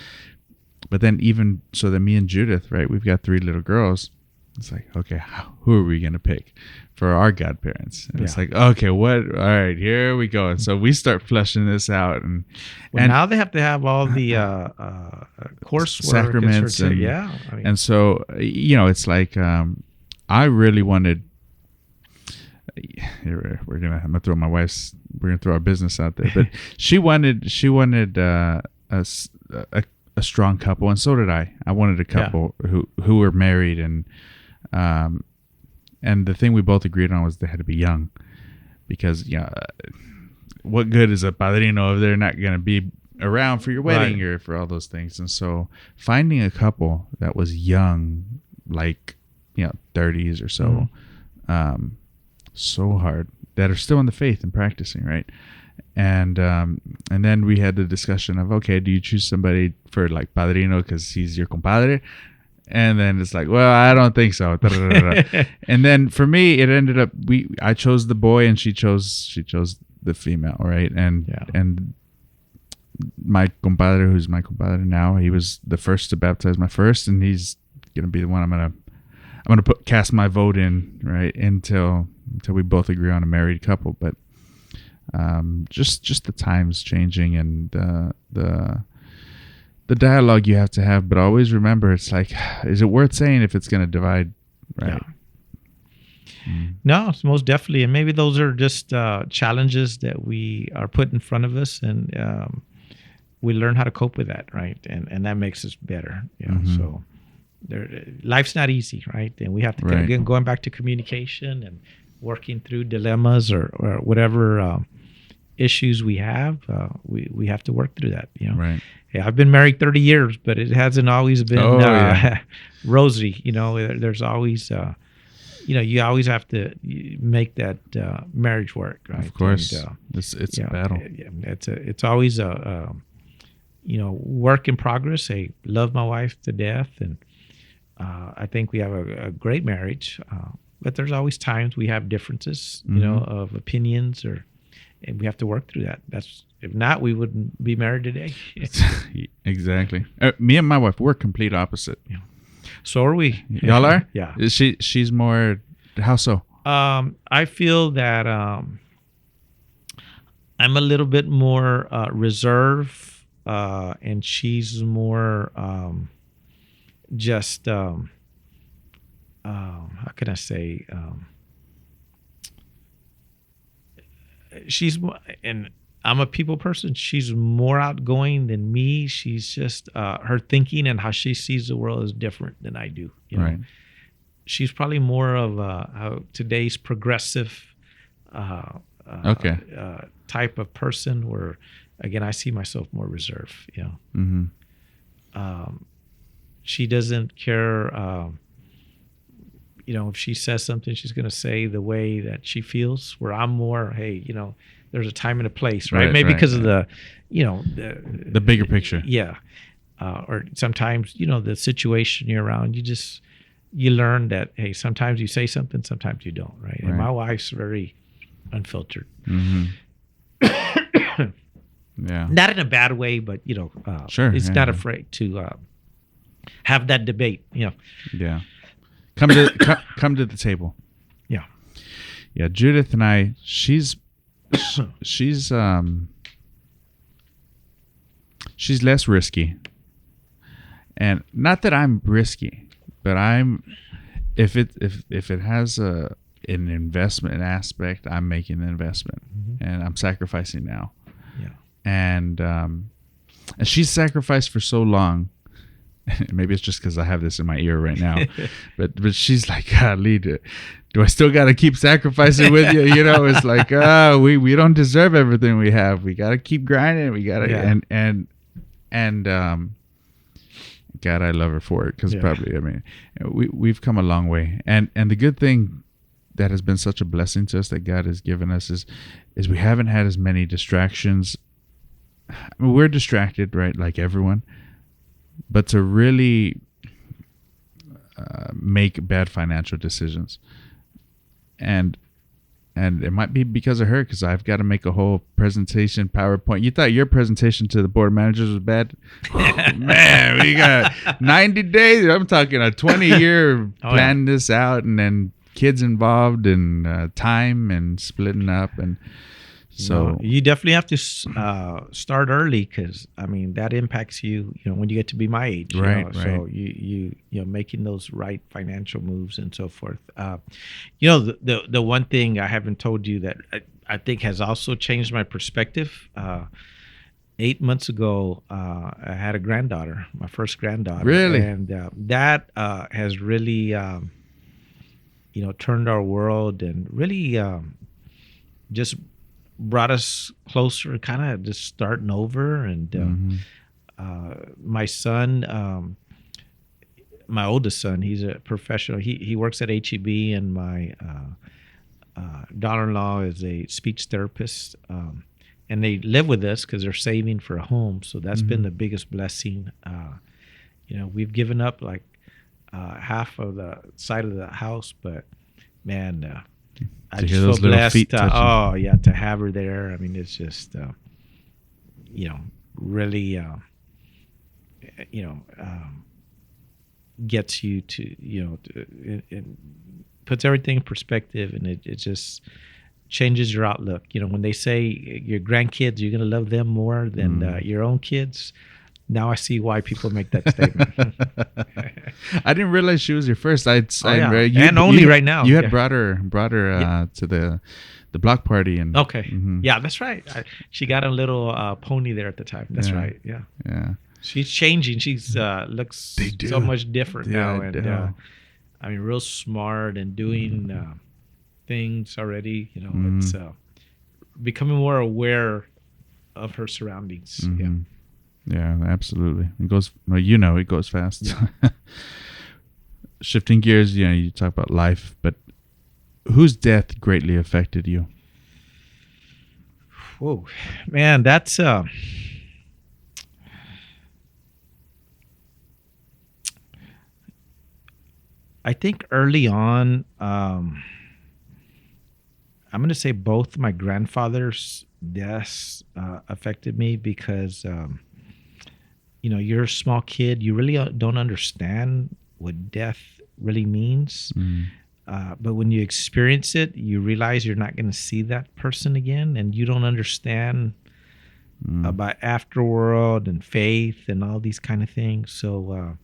S7: But then even so, then me and Judith, right, we've got 3 little girls. It's like, okay, who are we going to pick for our godparents? And it's like, okay, what? All right, here we go. And so we start fleshing this out. And
S8: now they have to have all the coursework.
S7: Sacraments. And,
S8: I mean,
S7: and so, you know, it's like, I really wanted, I'm going to throw we're going to throw our business out there. But she wanted a strong couple, and so did I. I wanted a couple who were married, and the thing we both agreed on was they had to be young, because what good is a padrino if they're not going to be around for your wedding or for all those things? And so finding a couple that was young, like 30s or so, so hard, that are still in the faith and practicing, right? And then we had the discussion of, okay, do you choose somebody for like padrino because he's your compadre? And then it's like, well, I don't think so. And then for me, it ended up I chose the boy and she chose the female, right? And my compadre, who's my compadre now, he was the first to baptize my first, and he's gonna be the one I'm gonna cast my vote in, right, until we both agree on a married couple. But just the times changing, and the dialogue you have to have, but always remember, it's like, is it worth saying if it's going to divide, right?
S8: No, it's most definitely. And maybe those are just challenges that we are put in front of us, and we learn how to cope with that, right? And that makes us better, so life's not easy, right? And we have to again, going back to communication and working through dilemmas or whatever issues we have, we have to work through that, Right. Yeah, I've been married 30 years, but it hasn't always been rosy. There's always, you always have to make that marriage work, right?
S7: Of course, it's a battle.
S8: It's always a work in progress. I love my wife to death, and I think we have a great marriage. But there's always times we have differences, of opinions, and we have to work through that. If not, we wouldn't be married today.
S7: Exactly. Me and my wife, we're complete opposite.
S8: Yeah. So are we.
S7: Y'all are?
S8: Yeah.
S7: She's more. How so?
S8: I feel that I'm a little bit more reserved, and she's more just. How can I say? She's more, and I'm a people person. She's more outgoing than me. She's just her thinking and how she sees the world is different than I do.
S7: Right.
S8: She's probably more of today's progressive type of person. Where again, I see myself more reserved. She doesn't care. If she says something, she's going to say the way that she feels, where I'm more, hey, there's a time and a place, right?
S7: Right,
S8: Maybe
S7: right,
S8: because of
S7: right.
S8: the
S7: bigger picture.
S8: yeah, or sometimes the situation you're around, you learn that, hey, sometimes you say something, sometimes you don't, right? And
S7: Right.
S8: my wife's very unfiltered.
S7: Yeah.
S8: Not in a bad way, but
S7: Sure,
S8: it's
S7: yeah,
S8: not
S7: yeah.
S8: afraid to have that debate.
S7: Yeah. Come to the table.
S8: Yeah.
S7: Yeah, Judith and I, she's less risky. And not that I'm risky, but if it has an investment aspect, I'm making the investment, and I'm sacrificing now.
S8: Yeah.
S7: And she's sacrificed for so long. Maybe it's just because I have this in my ear right now, but she's like, golly, do I still got to keep sacrificing with you? It's like, we don't deserve everything we have. We got to keep grinding. We got to,
S8: Yeah.
S7: and God, I love her for it, because probably, we've come a long way, and the good thing that has been such a blessing to us that God has given us is we haven't had as many distractions. We're distracted, right, like everyone. But to really make bad financial decisions, and it might be because of her, because I've got to make a whole presentation PowerPoint. You thought your presentation to the board of managers was bad? Man, we got 90 days. I'm talking a 20-year plan this out, and then kids involved, and time, and splitting up, and so
S8: you definitely have to start early, because that impacts you. When you get to be my age,
S7: Right.
S8: So you making those right financial moves and so forth. The one thing I haven't told you that I think has also changed my perspective. 8 months ago, I had a granddaughter, my first granddaughter.
S7: Really?
S8: And that has really turned our world, and really just brought us closer, kind of just starting over. And my son, my oldest son, he's a professional. He works at HEB, and my daughter-in-law is a speech therapist, and they live with us because they're saving for a home. So that's been the biggest blessing. We've given up like half of the side of the house, but man, I
S7: To
S8: just
S7: hear
S8: feel
S7: those little
S8: blessed.
S7: feet touching.
S8: To have her there. It's just, really, gets you to, it puts everything in perspective, and it just changes your outlook. When they say your grandkids, you're going to love them more than your own kids. Now I see why people make that statement.
S7: I didn't realize she was your first.
S8: And only right now.
S7: You had brought her to the block party, and
S8: Okay. Yeah, that's right. She got a little pony there at the time. That's right. Yeah.
S7: Yeah.
S8: She's changing. She's looks so much different now, and real smart, and doing things already. It's becoming more aware of her surroundings. Yeah.
S7: Yeah, absolutely. It goes, it goes fast. Yeah. Shifting gears, you talk about life, but whose death greatly affected you?
S8: Whoa, man, that's I think early on, I'm going to say both my grandfather's deaths affected me, because you're a small kid, you really don't understand what death really means. But when you experience it, you realize you're not going to see that person again, and you don't understand about afterworld and faith and all these kind of things. So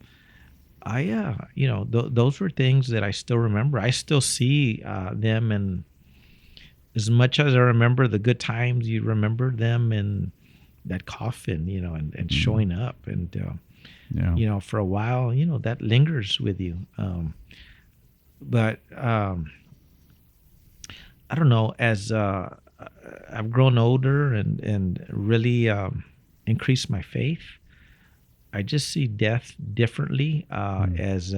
S8: those were things that I still remember. I still see them, and as much as I remember the good times, you remember them in that coffin, and showing up, and for a while, that lingers with you. But I don't know, as I've grown older and really increased my faith, I just see death differently, as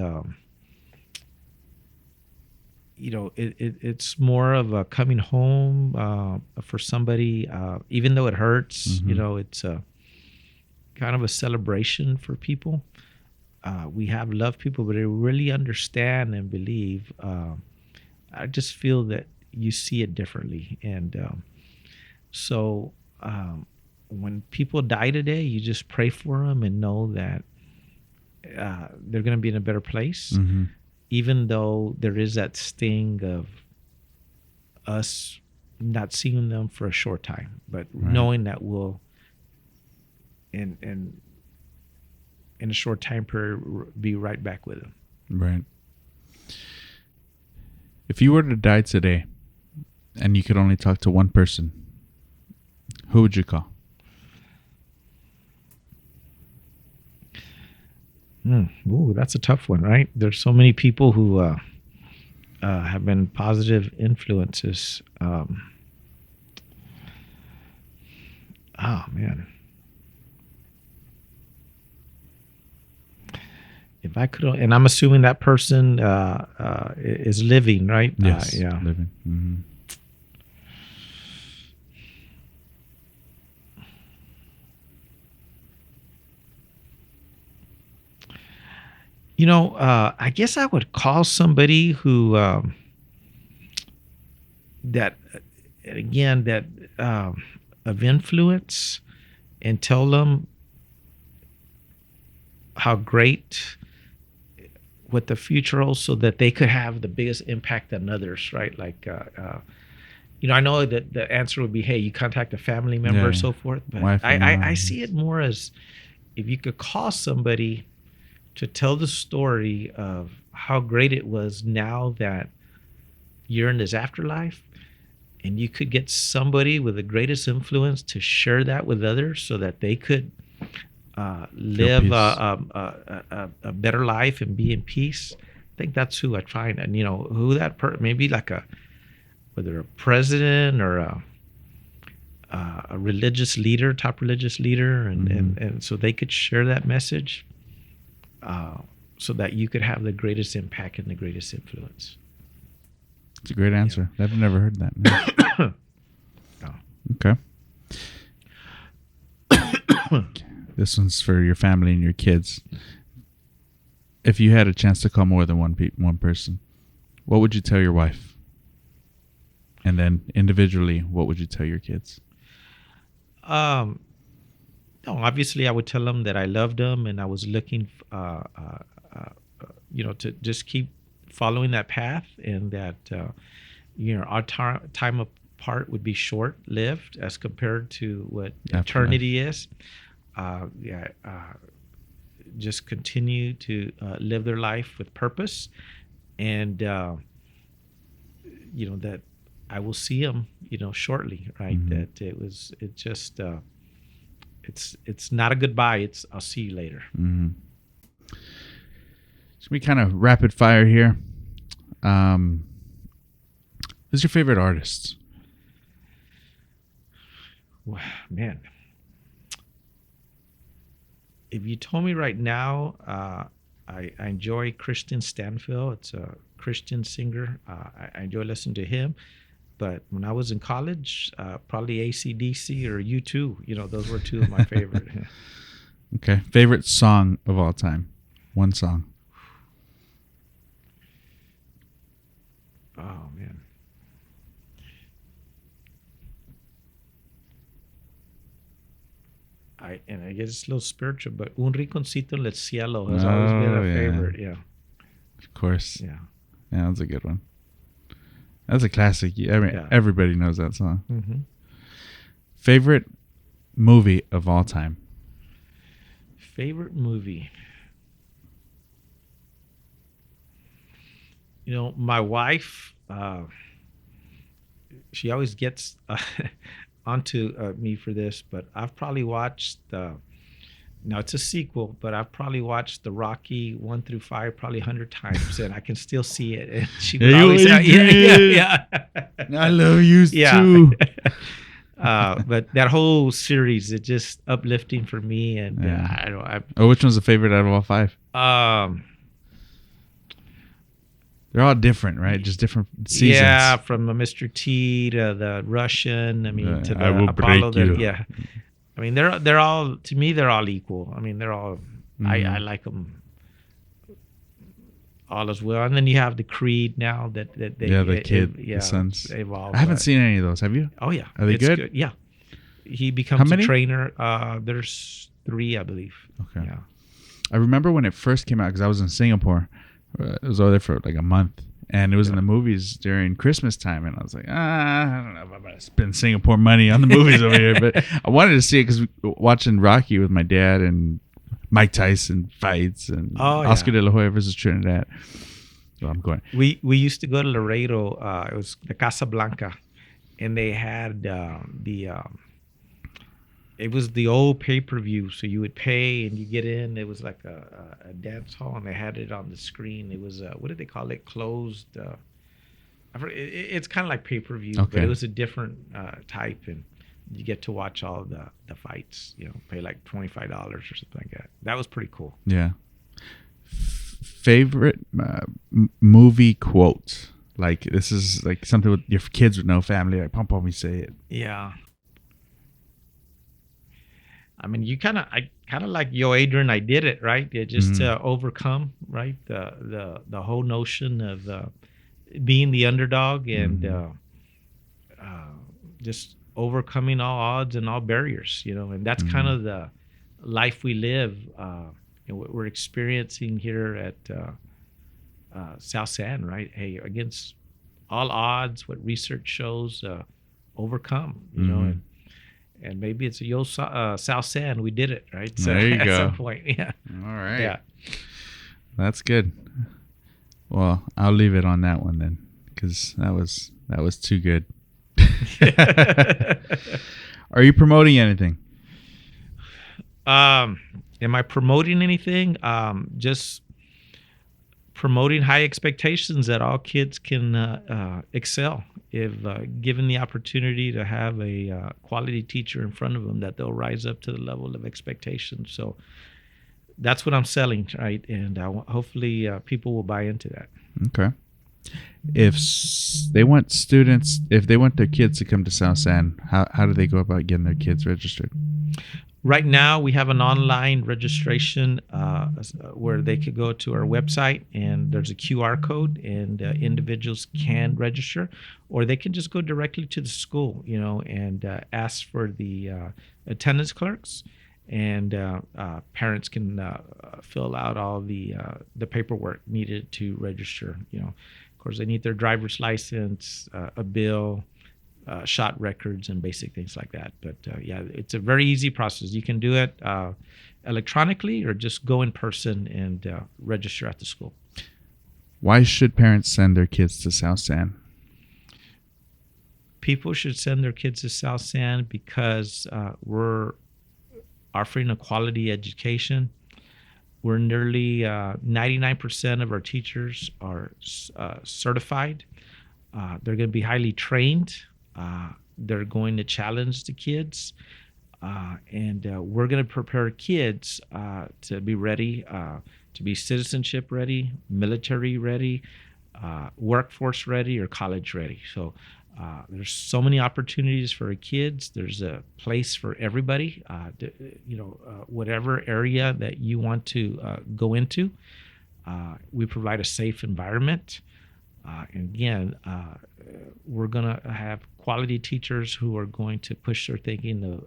S8: it's more of a coming home for somebody, even though it hurts. It's a kind of a celebration for people. We have loved people, but they really understand and believe. I just feel that you see it differently, and so when people die today, you just pray for them and know that they're going to be in a better place, even though there is that sting of us not seeing them for a short time, but knowing that we'll in a short time period be right back with them.
S7: Right. If you were to die today and you could only talk to one person, who would you call?
S8: Ooh, that's a tough one, right? There's so many people who have been positive influences. Oh, man. If I could, and I'm assuming that person is living, right?
S7: Yes,
S8: yeah.
S7: living.
S8: I guess I would call somebody who that of influence, and tell them how great what the future holds, so that they could have the biggest impact on others, right? Like, I know that the answer would be, hey, you contact a family member or so forth, but I see it more as if you could call somebody to tell the story of how great it was now that you're in this afterlife, and you could get somebody with the greatest influence to share that with others so that they could live a better life and be in peace. I think that's who I'd find. And who that maybe like whether a president or a religious leader, top religious leader, and so they could share that message, so that you could have the greatest impact and the greatest influence.
S7: It's a great answer. I've never heard that. No. Okay. This one's for your family and your kids. If you had a chance to call more than one person, what would you tell your wife? And then individually, what would you tell your kids? No,
S8: obviously I would tell them that I loved them, and I was looking, to just keep following that path, and that, our time apart would be short-lived as compared to what eternity is. Just continue to live their life with purpose, and that I will see them, shortly, right? That it's not a goodbye. It's I'll see you later.
S7: Should we kind of rapid fire here? Who's your favorite artist?
S8: Wow, man. If you told me right now, I enjoy Christian Stanfield. It's a Christian singer. I enjoy listening to him. But when I was in college, probably AC/DC or U2. Those were two of my favorite.
S7: Okay. Favorite song of all time? One song.
S8: Oh, man. I guess it's a little spiritual, but Un Rinconcito en el Cielo has always been a favorite. Yeah.
S7: Of course.
S8: Yeah.
S7: Yeah, that's a good one. That's a classic. Everybody knows that song. Favorite movie of all time?
S8: Favorite movie? My wife, she always gets onto me for this, but I've probably watched now it's a sequel, but I've probably watched the Rocky 1 through 5 probably 100 times, and I can still see it. And she would always say, yeah.
S7: I love you too.
S8: But that whole series, it's just uplifting for me. And
S7: which one's the favorite out of all 5? They're all different, right? Just different seasons.
S8: Yeah, from Mr. T to the Russian. I mean, to the
S7: I will
S8: Apollo.
S7: break you.
S8: Yeah, I mean, they're all, to me, they're all equal. I mean, they're all. I like them all as well. And then you have the Creed now that they
S7: the sons.
S8: evolved.
S7: I haven't seen any of those. Have you?
S8: Oh yeah,
S7: Are they
S8: it's
S7: good?
S8: Yeah, he
S7: How
S8: becomes a
S7: many?
S8: trainer. There's 3, I believe.
S7: Okay.
S8: Yeah.
S7: I remember when it first came out because I was in Singapore. I was over there for like a month, and it was in the movies during Christmas time, and I was like, I don't know if I'm gonna spend Singapore money on the movies over here, but I wanted to see it because watching Rocky with my dad and Mike Tyson fights and Oscar de la Hoya versus Trinidad. So I'm going.
S8: We used to go to Laredo. It was the Casa Blanca, and they had it was the old pay-per-view. So you would pay and you get in. It was like a dance hall, and they had it on the screen. It was what did they call it? Closed. It's kind of like pay-per-view, but it was a different type, and you get to watch all the fights. Pay like $25 or something like that. That was pretty cool.
S7: Yeah. Favorite movie quote? Like this is like something with your kids with no family. Like Pom me say it.
S8: Yeah. I mean, I kind of like Yo Adrian. I did it right. Just to overcome right the whole notion of being the underdog and just overcoming all odds and all barriers. And that's kind of the life we live. What we're experiencing here at South San, right? Hey, against all odds, what research shows, overcome. And maybe it's a South San. We did it, right? So
S7: there you
S8: at
S7: go.
S8: some point, yeah.
S7: All right.
S8: Yeah.
S7: That's good. Well, I'll leave it on that one then, because that was too good. Are you promoting anything?
S8: Am I promoting anything? Just promoting high expectations that all kids can excel if given the opportunity to have a quality teacher in front of them, that they'll rise up to the level of expectation. So that's what I'm selling, right? And hopefully people will buy into that.
S7: Okay. If they want their kids to come to South San, how do they go about getting their kids registered?
S8: Right now, we have an online registration where they could go to our website, and there's a QR code, and individuals can register, or they can just go directly to the school, and ask for the attendance clerks, and parents can fill out all the paperwork needed to register. Of course, they need their driver's license, a bill, shot records, and basic things like that. But yeah, it's a very easy process. You can do it electronically or just go in person and register at the school.
S7: Why should parents send their kids to South San?
S8: People should send their kids to South San because we're offering a quality education. We're nearly 99% of our teachers are certified. They're going to be highly trained. They're going to challenge the kids, and we're going to prepare kids to be ready, to be citizenship ready, military ready, workforce ready, or college ready. So there's so many opportunities for our kids. There's a place for everybody, whatever area that you want to go into. We provide a safe environment. And again, we're going to have quality teachers who are going to push their thinking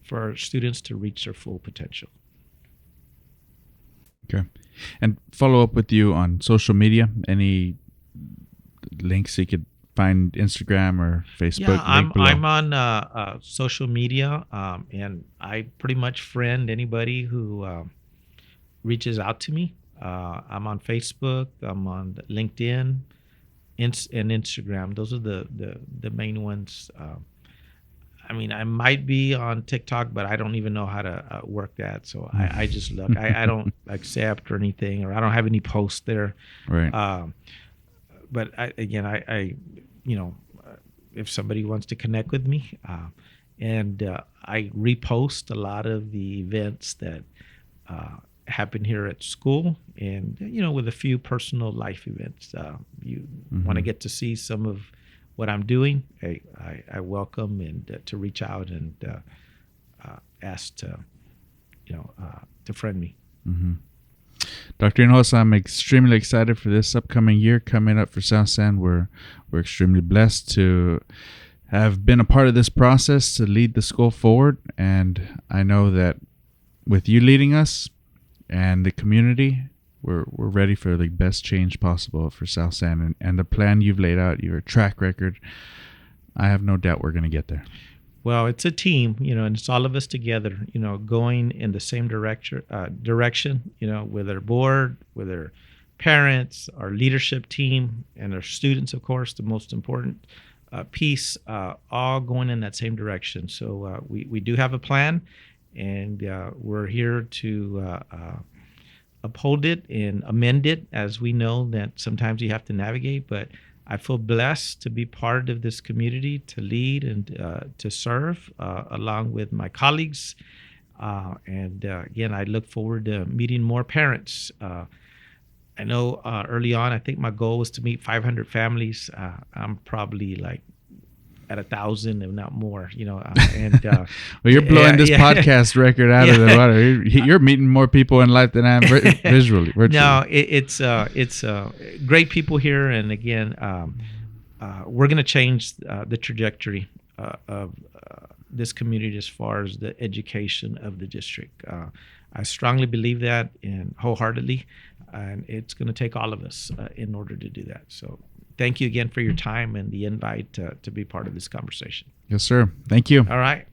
S8: for our students to reach their full potential.
S7: Okay. And follow up with you on social media. Any links you could find, Instagram or Facebook?
S8: Yeah, I'm on social media, and I pretty much friend anybody who reaches out to me. I'm on Facebook. I'm on LinkedIn and Instagram. Those are the main ones. I mean, I might be on TikTok, but I don't even know how to work that. So I just look. I don't accept or anything, or I don't have any posts there.
S7: Right.
S8: But I if somebody wants to connect with me, and I repost a lot of the events that happen here at school, and with a few personal life events. You want to get to see some of what I'm doing. I welcome and to reach out and ask to friend me.
S7: Dr. Hinojosa, I'm extremely excited for this upcoming year coming up for South San. We're extremely blessed to have been a part of this process to lead the school forward, and I know that with you leading us and the community, we're ready for the best change possible for South San, and the plan you've laid out, your track record, I have no doubt we're going to get there.
S8: Well, it's a team, and it's all of us together, going in the same direction, with our board, with our parents, our leadership team, and our students, of course, the most important piece, all going in that same direction. So we do have a plan, and we're here to uphold it and amend it, as we know that sometimes you have to navigate, but I feel blessed to be part of this community, to lead and to serve along with my colleagues. And again, I look forward to meeting more parents. I know early on, I think my goal was to meet 500 families. I'm probably like at 1,000, if not more, and
S7: well, you're blowing this podcast record out of the water. You're meeting more people in life than I am virtually.
S8: No, it's great people here, and again, we're going to change the trajectory of this community as far as the education of the district. I strongly believe that, and wholeheartedly, and it's going to take all of us in order to do that. So thank you again for your time and the invite to be part of this conversation.
S7: Yes, sir. Thank you.
S8: All right.